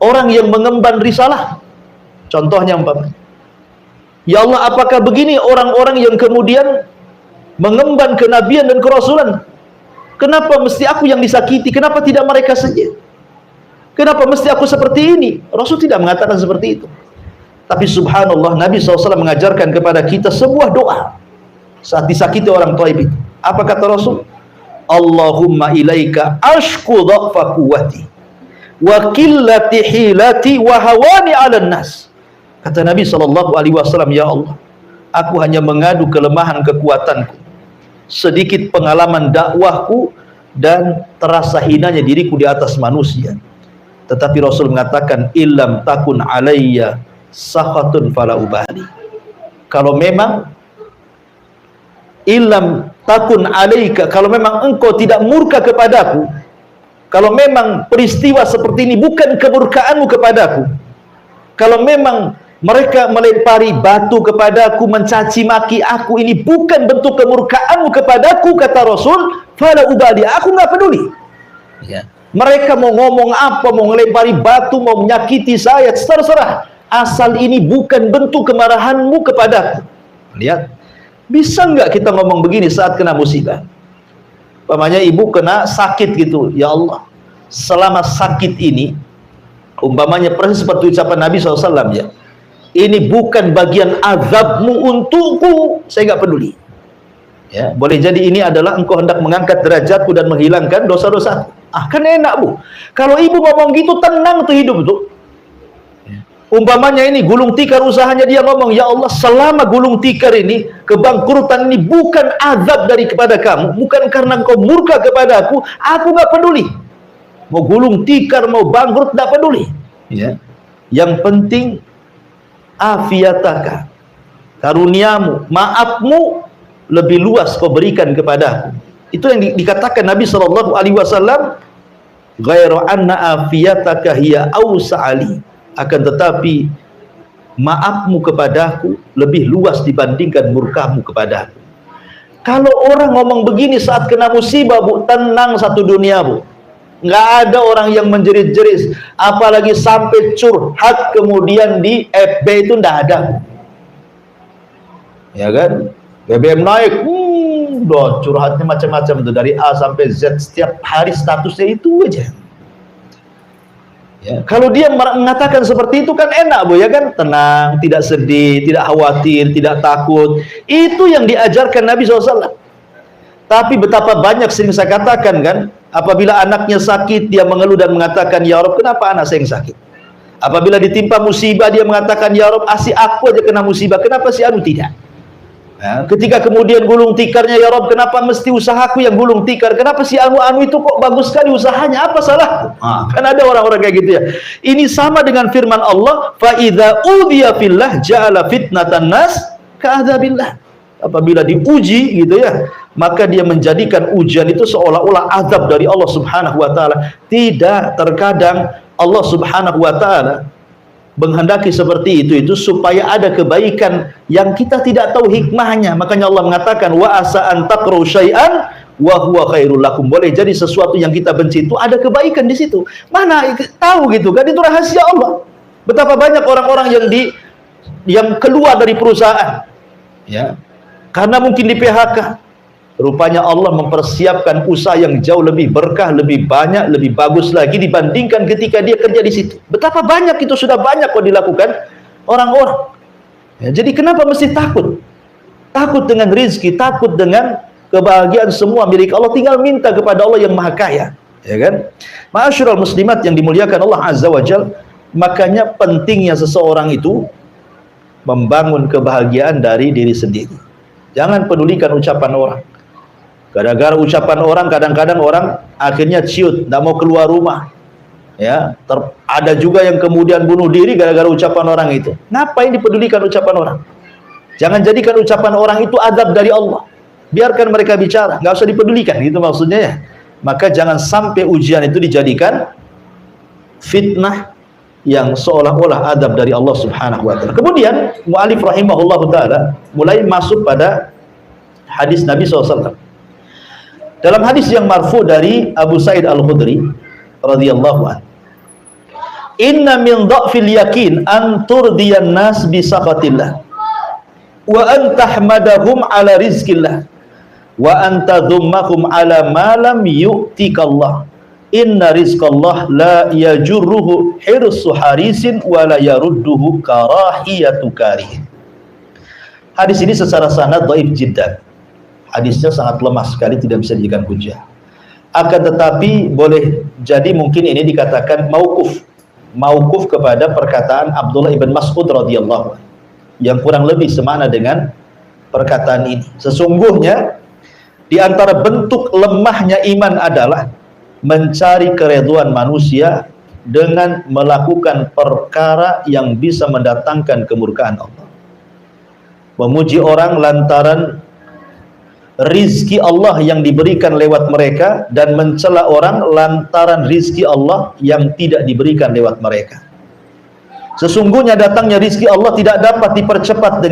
orang yang mengemban risalah? Contohnya umpamanya, ya Allah, apakah begini orang-orang yang kemudian mengemban kenabian dan kerasulan? Kenapa mesti aku yang disakiti? Kenapa tidak mereka saja? Kenapa mesti aku seperti ini? Rasul tidak mengatakan seperti itu. Tapi subhanallah, Nabi SAW mengajarkan kepada kita sebuah doa saat disakiti orang Taif itu. Apa kata Rasul? Allahumma ilaika ashku dha'fa quwwati wa qillati hilati wa hawani 'alan nas. Kata Nabi SAW, ya Allah, aku hanya mengadu kelemahan kekuatanku, sedikit pengalaman dakwahku, dan terasa hinanya diriku di atas manusia. Tetapi Rasul mengatakan, illam takun alayya sakhatun fala ubali. Kalau memang illam takun alaika, kalau memang engkau tidak murka kepadaku, kalau memang peristiwa seperti ini bukan kemurkaanmu kepadaku, kalau memang mereka melempari batu kepadaku, mencaci maki aku, ini bukan bentuk kemurkaanmu kepadaku, kata Rasul, fala ubali, aku nggak peduli. Ya. Mereka mau ngomong apa, mau melempari batu, mau menyakiti saya, terserah, asal ini bukan bentuk kemarahanmu kepadaku. Lihat, bisa nggak kita ngomong begini saat kena musibah? Umpamanya ibu kena sakit gitu, ya Allah, selama sakit ini, umpamanya persis seperti ucapan Nabi SAW, ya, ini bukan bagian azabmu untukku, saya nggak peduli. Ya, boleh jadi ini adalah engkau hendak mengangkat derajatku dan menghilangkan dosa-dosaku. Ah, kan enak, Bu. Kalau ibu ngomong gitu, tenang tuh hidup tuh. Umpamanya ini gulung tikar usahanya, dia ngomong, ya Allah, selama gulung tikar ini, kebangkrutan ini bukan azab dari kepada kamu, bukan karena engkau murka kepada aku nggak peduli. Mau gulung tikar, mau bangkrut, nggak peduli. Ya. Yang penting afiataka, karuniamu, maafmu lebih luas kau berikan kepada aku. Itu yang dikatakan Nabi SAW, ghairu anna afiyataka hiya awsa'ali, akan tetapi maafmu kepadaku lebih luas dibandingkan murkamu kepadaku. Kalau orang ngomong begini saat kena musibah, Bu, tenang satu dunia, Bu. Nggak ada orang yang menjerit-jerit, apalagi sampai curhat kemudian di FB, itu nggak ada, Bu. Ya kan? BBM naik, udah curhatnya macam-macam tuh, dari A sampai Z, setiap hari statusnya itu aja. Ya, kalau dia mengatakan seperti itu kan enak, Bu, ya kan? Tenang, tidak sedih, tidak khawatir, tidak takut. Itu yang diajarkan Nabi SAW. Tapi betapa banyak sering saya katakan kan, apabila anaknya sakit, dia mengeluh dan mengatakan, "Ya Rabb, kenapa anak saya yang sakit?" Apabila ditimpa musibah, dia mengatakan, "Ya Rabb, asi aku aja kena musibah, kenapa si anu tidak?" Ya, ketika kemudian gulung tikarnya, "Ya Rob, kenapa mesti usahaku yang gulung tikar? Kenapa si anu itu kok bagus sekali usahanya? Apa salahku?" Kan ada orang-orang kayak gitu ya. Ini sama dengan firman Allah, "Fa idza udhiya fillah ja'ala fitnatan nas ka'adzabillah." Apabila diuji gitu ya, maka dia menjadikan ujian itu seolah-olah azab dari Allah Subhanahu wa taala. Tidak, terkadang Allah Subhanahu wa taala menghendaki seperti itu supaya ada kebaikan yang kita tidak tahu hikmahnya. Makanya Allah mengatakan, wa asa an taqru syai'an wa huwa khairul lakum. Boleh jadi sesuatu yang kita benci itu ada kebaikan di situ. Mana tahu gitu kan, itu rahasia Allah. Betapa banyak orang-orang yang keluar dari perusahaan ya, karena mungkin di PHK. Rupanya Allah mempersiapkan usaha yang jauh lebih berkah, lebih banyak, lebih bagus lagi dibandingkan ketika dia kerja di situ. Betapa banyak itu sudah banyak kok dilakukan orang-orang. Ya, jadi kenapa mesti takut? Takut dengan rizki, takut dengan kebahagiaan semua milik Allah. Tinggal minta kepada Allah yang Maha Kaya, ya kan? Ma'asyiral muslimat yang dimuliakan Allah Azza wa Jalla, makanya pentingnya seseorang itu membangun kebahagiaan dari diri sendiri. Jangan pedulikan ucapan orang. Gara-gara ucapan orang, kadang-kadang orang akhirnya ciut, tidak mau keluar rumah. Ya, ada juga yang kemudian bunuh diri gara-gara ucapan orang itu. Ngapain dipedulikan ucapan orang? Jangan jadikan ucapan orang itu adab dari Allah. Biarkan mereka bicara, nggak usah dipedulikan, gitu maksudnya ya. Maka jangan sampai ujian itu dijadikan fitnah yang seolah-olah adab dari Allah Subhanahu wa taala. Kemudian mu'alif rahimahullah taala mulai masuk pada hadis Nabi SAW. Dalam hadis yang marfu dari Abu Sa'id Al-Khudri radhiyallahu anhu, "Inna min dha'fil yakin an turdiyan nas bi saqatillah wa an tahmadahum ala rizqillah wa an tadhummahum ala ma lam yu'tikallah. Inna rizqallah la yajurruhu hirsu harisin wa la yarudduhu karahiyatu karih." Hadis ini secara sanad dhaif jiddan. Hadisnya sangat lemah sekali, tidak bisa dijadikan hujah. Akan tetapi boleh jadi mungkin ini dikatakan mauquf kepada perkataan Abdullah ibn Mas'ud radhiyallahu anhu, yang kurang lebih semana dengan perkataan ini. Sesungguhnya di antara bentuk lemahnya iman adalah mencari keridhaan manusia dengan melakukan perkara yang bisa mendatangkan kemurkaan Allah. Memuji orang lantaran rizki Allah yang diberikan lewat mereka, dan mencela orang lantaran rizki Allah yang tidak diberikan lewat mereka. Sesungguhnya datangnya rizki Allah tidak dapat dipercepat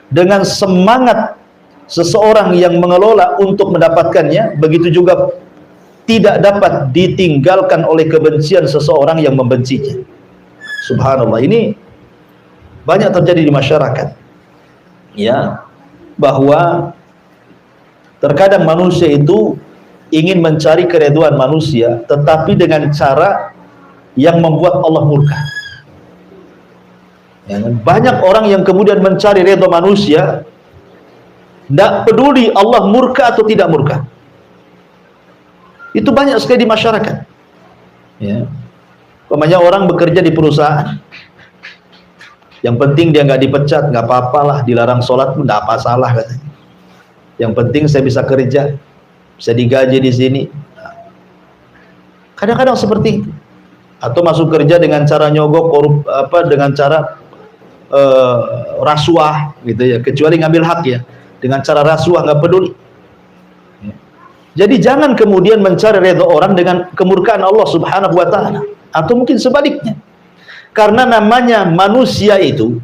dengan semangat seseorang yang mengelola untuk mendapatkannya, begitu juga tidak dapat ditinggalkan oleh kebencian seseorang yang membencinya. Subhanallah, ini banyak terjadi di masyarakat ya, bahwa terkadang manusia itu ingin mencari keridhaan manusia, tetapi dengan cara yang membuat Allah murka. Ya, banyak orang yang kemudian mencari ridha manusia, tidak peduli Allah murka atau tidak murka. Itu banyak sekali di masyarakat. Ya, umpamanya orang bekerja di perusahaan, yang penting dia nggak dipecat, nggak apa-apalah, dilarang sholat pun nggak apa salah katanya. Yang penting saya bisa kerja, bisa digaji di sini. Kadang-kadang seperti itu. Atau masuk kerja dengan cara nyogok, dengan cara rasuah gitu ya, kecuali ngambil hak ya, dengan cara rasuah nggak peduli. Jadi jangan kemudian mencari redha orang dengan kemurkaan Allah Subhanahu wa taala, atau mungkin sebaliknya. Karena namanya manusia itu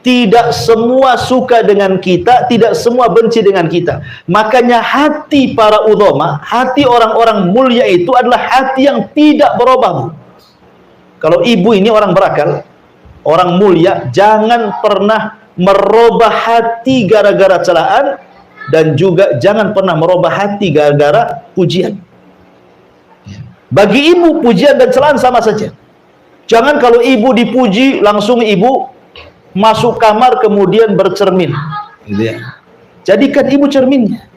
tidak semua suka dengan kita, tidak semua benci dengan kita. Makanya hati para ulama, hati orang-orang mulia itu adalah hati yang tidak berubah. Kalau ibu ini orang berakal, orang mulia, jangan pernah merubah hati gara-gara celaan, dan juga jangan pernah merubah hati gara-gara pujian. Bagi ibu pujian dan celaan sama saja. Jangan kalau ibu dipuji langsung ibu masuk kamar kemudian bercermin. Gitu ya. Jadikan ibu cerminnya.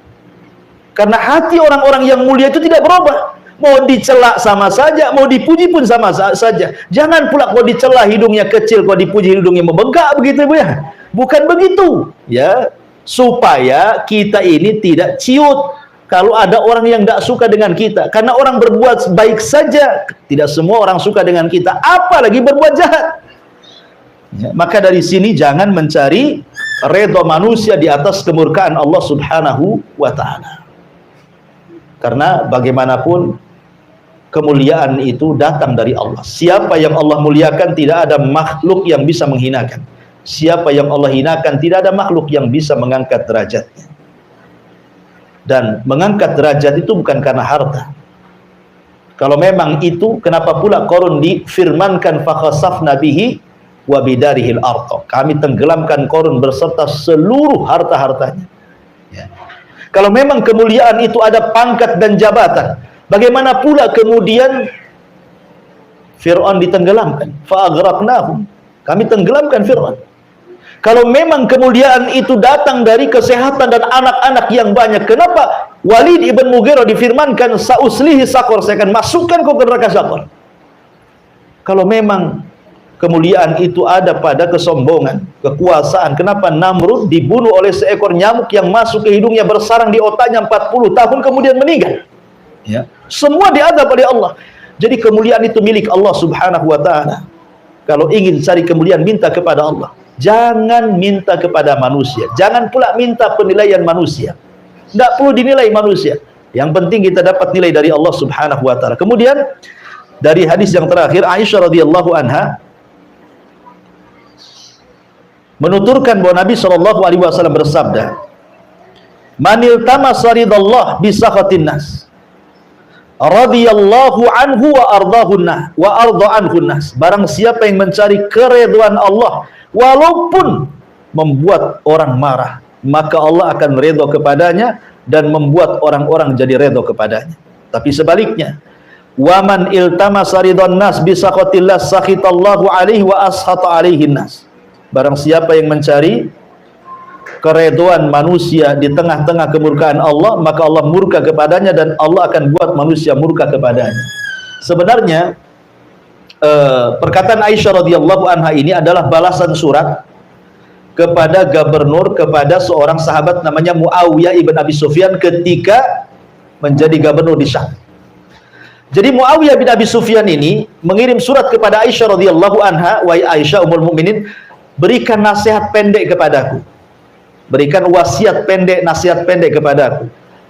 Karena hati orang-orang yang mulia itu tidak berubah. Mau dicela sama saja, mau dipuji pun sama saja. Jangan pula kalau dicela hidungnya kecil, kalau dipuji hidungnya membengkak begitu Bu ya. Bukan begitu, ya. Supaya kita ini tidak ciut kalau ada orang yang tidak suka dengan kita. Karena orang berbuat baik saja, tidak semua orang suka dengan kita, apalagi berbuat jahat. Ya, maka dari sini jangan mencari redha manusia di atas kemurkaan Allah Subhanahu wa taala. Karena bagaimanapun kemuliaan itu datang dari Allah. Siapa yang Allah muliakan, tidak ada makhluk yang bisa menghinakan. Siapa yang Allah hinakan, tidak ada makhluk yang bisa mengangkat derajatnya. Dan mengangkat derajat itu bukan karena harta. Kalau memang itu, kenapa pula Qarun difirmankan fakhasafna bihi wa bidarihil ardh. Kami tenggelamkan Qarun beserta seluruh harta-hartanya. Ya. Kalau memang kemuliaan itu ada pangkat dan jabatan, bagaimana pula kemudian Fir'aun ditenggelamkan? Fa'aghraqnahum. Kami tenggelamkan Fir'aun. Kalau memang kemuliaan itu datang dari kesehatan dan anak-anak yang banyak, kenapa Walid ibn Mughirah difirmankan sa'uslihi saqar, saya akan masukkan kau ke neraka saqar? Kalau memang kemuliaan itu ada pada kesombongan, kekuasaan, kenapa Namrud dibunuh oleh seekor nyamuk yang masuk ke hidungnya, bersarang di otaknya 40 tahun kemudian meninggal? Ya. Semua diadab oleh Allah. Jadi kemuliaan itu milik Allah Subhanahu wa taala. Kalau ingin cari kemuliaan, minta kepada Allah. Jangan minta kepada manusia. Jangan pula minta penilaian manusia. Tidak perlu dinilai manusia. Yang penting kita dapat nilai dari Allah Subhanahu wa taala. Kemudian dari hadis yang terakhir, Aisyah radhiyallahu anha menuturkan bahwa Nabi sallallahu alaihi wasallam bersabda, "Manil tamasa ridallah bi sakhatin nas, radhiyallahu anhu wa ardahu nas." Barang siapa yang mencari keridhaan Allah walaupun membuat orang marah, maka Allah akan redha kepadanya dan membuat orang-orang jadi redha kepadanya. Tapi sebaliknya, waman iltamasa ridwan nas bi sakhatillah sakhitallahu alaihi wa ashata alaihi nas. Barang siapa yang mencari keridhaan manusia di tengah-tengah kemurkaan Allah, maka Allah murka kepadanya dan Allah akan buat manusia murka kepadanya. Sebenarnya perkataan Aisyah radhiyallahu anha ini adalah balasan surat kepada gubernur, kepada seorang sahabat namanya Muawiyah ibn Abi Sufyan ketika menjadi gubernur di Syam. Jadi Muawiyah bin Abi Sufyan ini mengirim surat kepada Aisyah radhiyallahu anha, "Wahai Aisyah ummul mukminin, berikan nasihat pendek kepadaku. Berikan wasiat pendek, nasihat pendek kepadaku."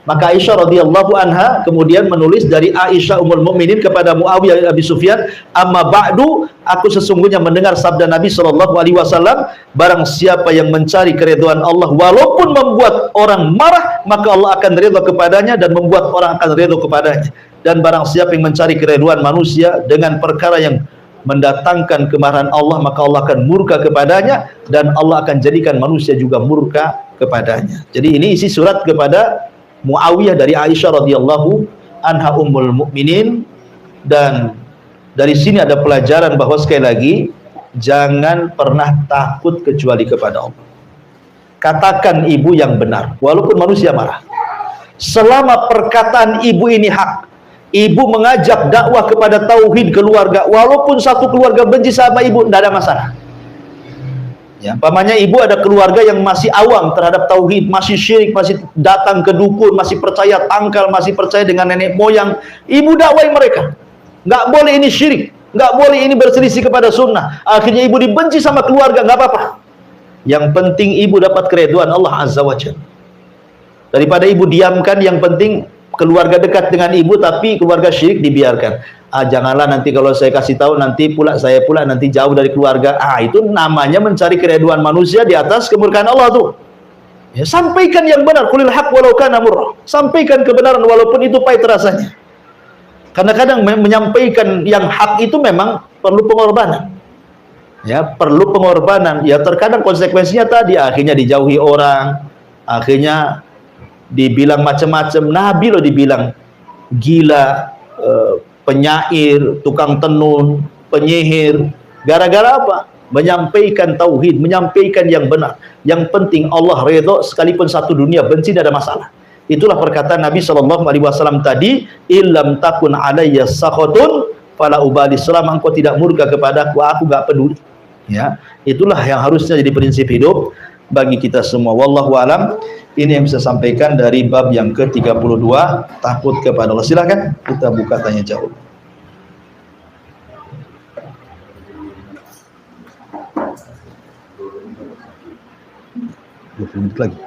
Maka Aisyah radhiyallahu anha kemudian menulis dari Aisyah ummul mukminin kepada Muawiyah bin Abi Sufyan, "Amma ba'du, aku sesungguhnya mendengar sabda Nabi sallallahu alaihi wasallam, barang siapa yang mencari keridhaan Allah walaupun membuat orang marah, maka Allah akan ridha kepadanya dan membuat orang akan ridha kepadanya. Dan barang siapa yang mencari keridhaan manusia dengan perkara yang mendatangkan kemarahan Allah, maka Allah akan murka kepadanya dan Allah akan jadikan manusia juga murka kepadanya." Jadi ini isi surat kepada Muawiyah dari Aisyah radhiyallahu anha ummul mukminin. Dan dari sini ada pelajaran bahwa sekali lagi jangan pernah takut kecuali kepada Allah. Katakan ibu yang benar walaupun manusia marah. Selama perkataan ibu ini hak, ibu mengajak dakwah kepada tauhid keluarga, walaupun satu keluarga benci sama ibu, tidak ada masalah. Ya, umpamanya ibu ada keluarga yang masih awam terhadap tauhid, masih syirik, masih datang ke dukun, masih percaya tangkal, masih percaya dengan nenek moyang, ibu dakwai mereka. Nggak boleh ini syirik, nggak boleh ini berselisih kepada sunnah. Akhirnya ibu dibenci sama keluarga, nggak apa-apa. Yang penting ibu dapat keridhaan Allah Azza wa Jalla. Daripada ibu diamkan, yang penting keluarga dekat dengan ibu tapi keluarga syirik dibiarkan. Janganlah nanti kalau saya kasih tahu nanti saya pula nanti jauh dari keluarga. Itu namanya mencari keridhaan manusia di atas kemurkaan Allah tuh. Ya, sampaikan yang benar, qulil haq walau kana murra. Sampaikan kebenaran walaupun itu pahit rasanya. Karena kadang menyampaikan yang hak itu memang perlu pengorbanan. Ya, perlu pengorbanan. Ya, terkadang konsekuensinya tadi akhirnya dijauhi orang, akhirnya dibilang macam-macam. Nabi loh dibilang gila, penyair, tukang tenun, penyihir. Gara-gara apa? Menyampaikan tauhid, menyampaikan yang benar. Yang penting Allah redha, sekalipun satu dunia benci, tidak ada masalah. Itulah perkataan Nabi SAW tadi, illam takun alayya sakhotun fala ubali, selama engkau tidak murka kepadaku, aku gak peduli. Ya, itulah yang harusnya jadi prinsip hidup bagi kita semua. Wallahu alam. Ini yang bisa sampaikan dari bab yang ke-32, takut kepada Allah. Silakan kita buka tanya jawab. 20 menit lagi.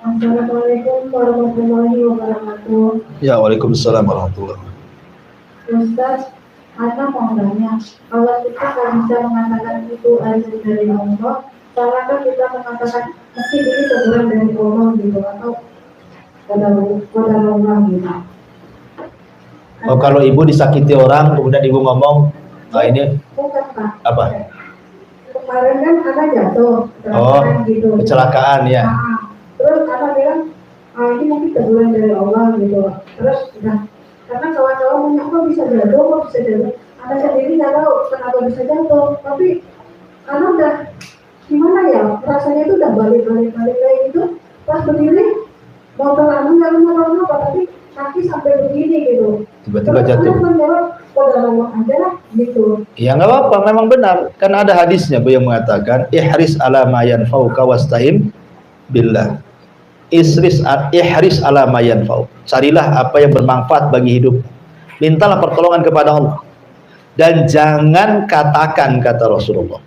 Assalamualaikum warahmatullahi wabarakatuh. Ya, waalaikumsalam warahmatullahi wabarakatuh. Ustaz, Ana mau tanya, kalau kita nggak bisa mengatakan itu azab dari Allah, salahkah kita mengatakan mungkin ini teguran dari Allah gitu, atau pada Allah gitu? Oh, kalau ibu disakiti orang, kemudian ibu ngomong, nah ini bukan, Pak. apa? Kemarin kan Ana jatuh, gitu. Kecelakaan ya. Nah, terus Ana bilang, ini mungkin teguran dari Allah gitu. Terus udah, karena kawan-kawan punya kok bisa jatuh. Ana sendiri nggak tahu kenapa bisa jatuh, tapi Ana udah gimana ya, rasanya itu udah balik kayak gitu. Pas berdiri, motor Ana nggak apa-apa, tapi kaki sampai begini gitu. Tiba-tiba jatuh. Terus Ana menjawab, udah ngomong aja lah gitu. Ya nggak apa-apa, memang benar. Karena ada hadisnya beliau mengatakan, ihris ala ma yanfa'uka wasta'in billah. Ihris ala ma yanfa'uk. Carilah apa yang bermanfaat bagi hidup. Mintalah pertolongan kepada Allah. Dan jangan katakan, kata Rasulullah,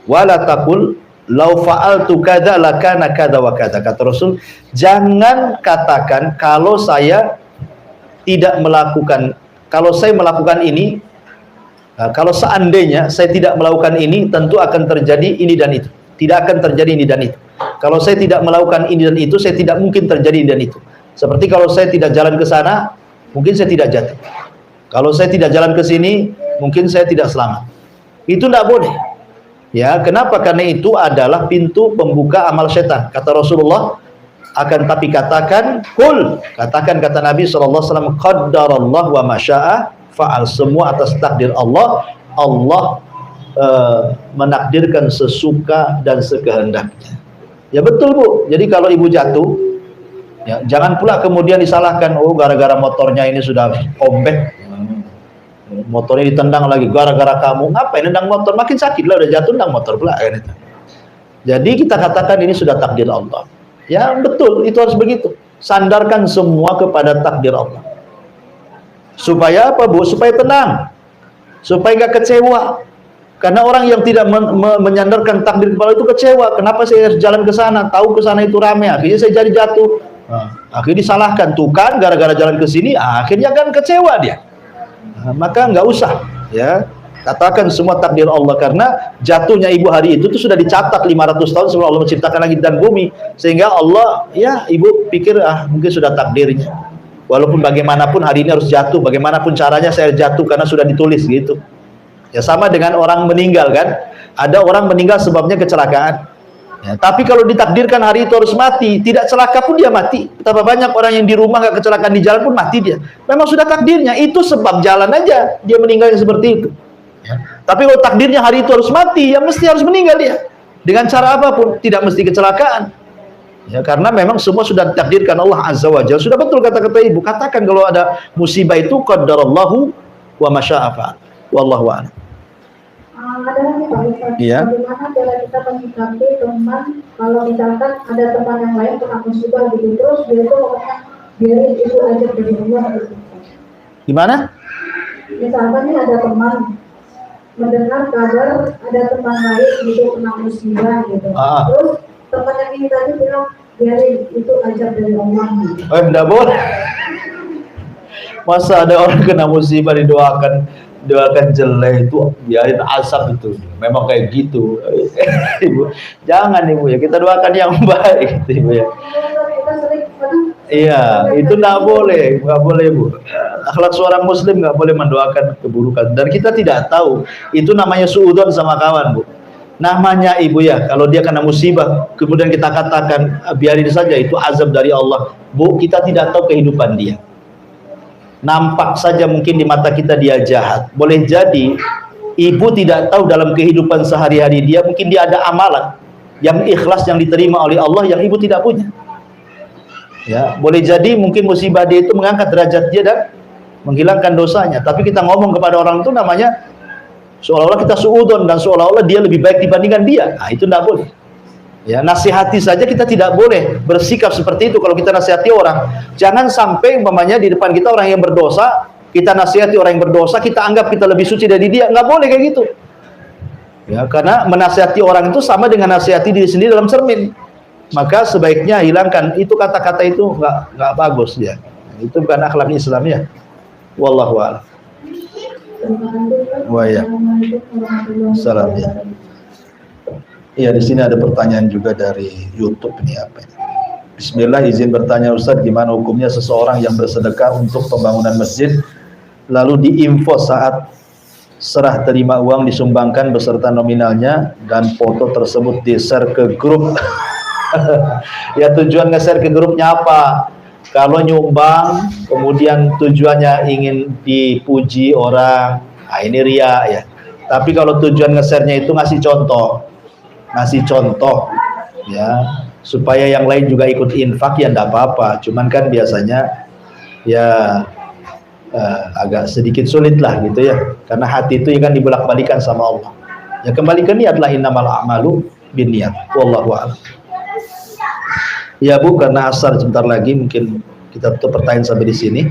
wala taqul lau fa'altu kadza lakana kadza wa kadza. Kata Rasul, jangan katakan kalau saya tidak melakukan, kalau saya melakukan ini, kalau seandainya saya tidak melakukan ini, tentu akan terjadi ini dan itu. Tidak akan terjadi ini dan itu. Kalau saya tidak melakukan ini dan itu, saya tidak mungkin terjadi ini dan itu. Seperti kalau saya tidak jalan ke sana, mungkin saya tidak jatuh. Kalau saya tidak jalan ke sini, mungkin saya tidak selamat. Itu tidak boleh. Ya, kenapa? Karena itu adalah pintu pembuka amal setan. Kata Rasulullah, akan tapi katakan, kul, katakan kata Nabi SAW, qaddarallah wa masya'a fa'al. Semua atas takdir Allah. Allah menakdirkan sesuka dan sekehendaknya. Ya betul Bu. Jadi kalau ibu jatuh, ya, jangan pula kemudian disalahkan, oh gara-gara motornya ini sudah ombek, motornya ditendang lagi, gara-gara kamu. Ngapain nendang motor? Makin sakit lah, udah jatuh nendang motor pula kan itu. Jadi kita katakan ini sudah takdir Allah. Ya betul, itu harus begitu. Sandarkan semua kepada takdir Allah. Supaya apa Bu? Supaya tenang, supaya nggak kecewa. Karena orang yang tidak menyandarkan takdir kepada itu kecewa. Kenapa saya harus jalan ke sana? Tahu ke sana itu rame, akhirnya saya jadi jatuh. Akhirnya disalahkan, tuh kan gara-gara jalan ke sini, akhirnya kan kecewa dia. Maka nggak usah, ya. Katakan semua takdir Allah, karena jatuhnya ibu hari itu tuh sudah dicatat 500 tahun sebelum Allah menciptakan langit dan bumi. Sehingga Allah, ya ibu pikir mungkin sudah takdirnya. Walaupun bagaimanapun hari ini harus jatuh, bagaimanapun caranya saya jatuh karena sudah ditulis gitu. Ya sama dengan orang meninggal kan. Ada orang meninggal sebabnya kecelakaan. Ya, tapi kalau ditakdirkan hari itu harus mati, tidak celaka pun dia mati. Betapa banyak orang yang di rumah nggak kecelakaan di jalan pun mati dia. Memang sudah takdirnya, itu sebab jalan aja dia meninggal seperti itu. Ya. Tapi kalau takdirnya hari itu harus mati, ya mesti harus meninggal dia. Dengan cara apapun, tidak mesti kecelakaan. Ya, karena memang semua sudah ditakdirkan Allah Azza wa Jalla. Sudah betul kata-kata ibu. Katakan kalau ada musibah itu qaddarallahu wa masya'a fa'al. Wallahu a'lam. Ada lagi Pak Ustaz, Iya. bagaimana cara kita menyikapi teman kalau misalkan ada teman yang lain kena musibah gitu, terus dia itu ngomongnya biarin itu aja dari Allah gitu. Gimana? Misalkan nih ada teman mendengar kabar ada teman lain gitu kena musibah gitu, terus teman yang ini tadi bilang biarin itu aja dari Allah gitu. Enggak boleh. Masa ada orang kena musibah didoakan jelek, itu biarin asap itu. Memang kayak gitu. Ibu, jangan ibu ya, kita doakan yang baik gitu, ibu ya. Kita sering Iya, itu nggak boleh, Bu. Akhlak seorang muslim nggak boleh mendoakan keburukan. Dan kita tidak tahu, itu namanya suudzon sama kawan, Bu. Namanya ibu ya, kalau dia kena musibah, kemudian kita katakan biarin saja itu azab dari Allah. Bu, kita tidak tahu kehidupan dia. Nampak saja mungkin di mata kita dia jahat. Boleh jadi ibu tidak tahu dalam kehidupan sehari-hari dia, mungkin dia ada amalan yang ikhlas yang diterima oleh Allah yang ibu tidak punya. Ya, boleh jadi mungkin musibah dia itu mengangkat derajat dia dan menghilangkan dosanya. Tapi kita ngomong kepada orang itu namanya seolah-olah kita suudzon dan seolah-olah dia lebih baik dibandingkan dia. Nah, itu tidak boleh. Ya, nasihati saja kita tidak boleh bersikap seperti itu kalau kita nasihati orang. Jangan sampai umpamanya di depan kita orang yang berdosa, kita nasihati orang yang berdosa, kita anggap kita lebih suci dari dia. Nggak boleh kayak gitu. Ya, karena menasihati orang itu sama dengan nasihati diri sendiri dalam cermin. Maka sebaiknya hilangkan itu kata-kata itu, nggak bagus ya. Itu bukan akhlak Islam ya. Wallahu a'lam. Wah ya. Salam ya. Iya, di sini ada pertanyaan juga dari YouTube ini apa ini? Bismillah, izin bertanya Ustadz, gimana hukumnya seseorang yang bersedekah untuk pembangunan masjid lalu diinfo saat serah terima uang disumbangkan beserta nominalnya dan foto tersebut di-share ke grup. Ya, tujuan nge-share ke grupnya apa? Kalau nyumbang kemudian tujuannya ingin dipuji orang, nah ini ria ya. Tapi kalau tujuan nge-share-nya itu ngasih contoh ya, supaya yang lain juga ikut infak ya enggak apa-apa. Cuman kan biasanya ya agak sedikit sulit lah gitu ya, karena hati itu kan dibolak-balikan sama Allah. Ya kembali ke niatlah, innamal a'malu binniyat. Wallahu a'lam. Ya Bu, karena asar sebentar lagi, mungkin kita tutup pertanyaan sampai di sini.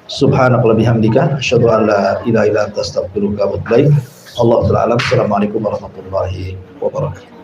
Subhanallah bihamdika, asyhadu an la ilaha illa anta astaghfiruka wa atubu ilaik. Allahu ta'ala. Assalamualaikum warahmatullahi wabarakatuh.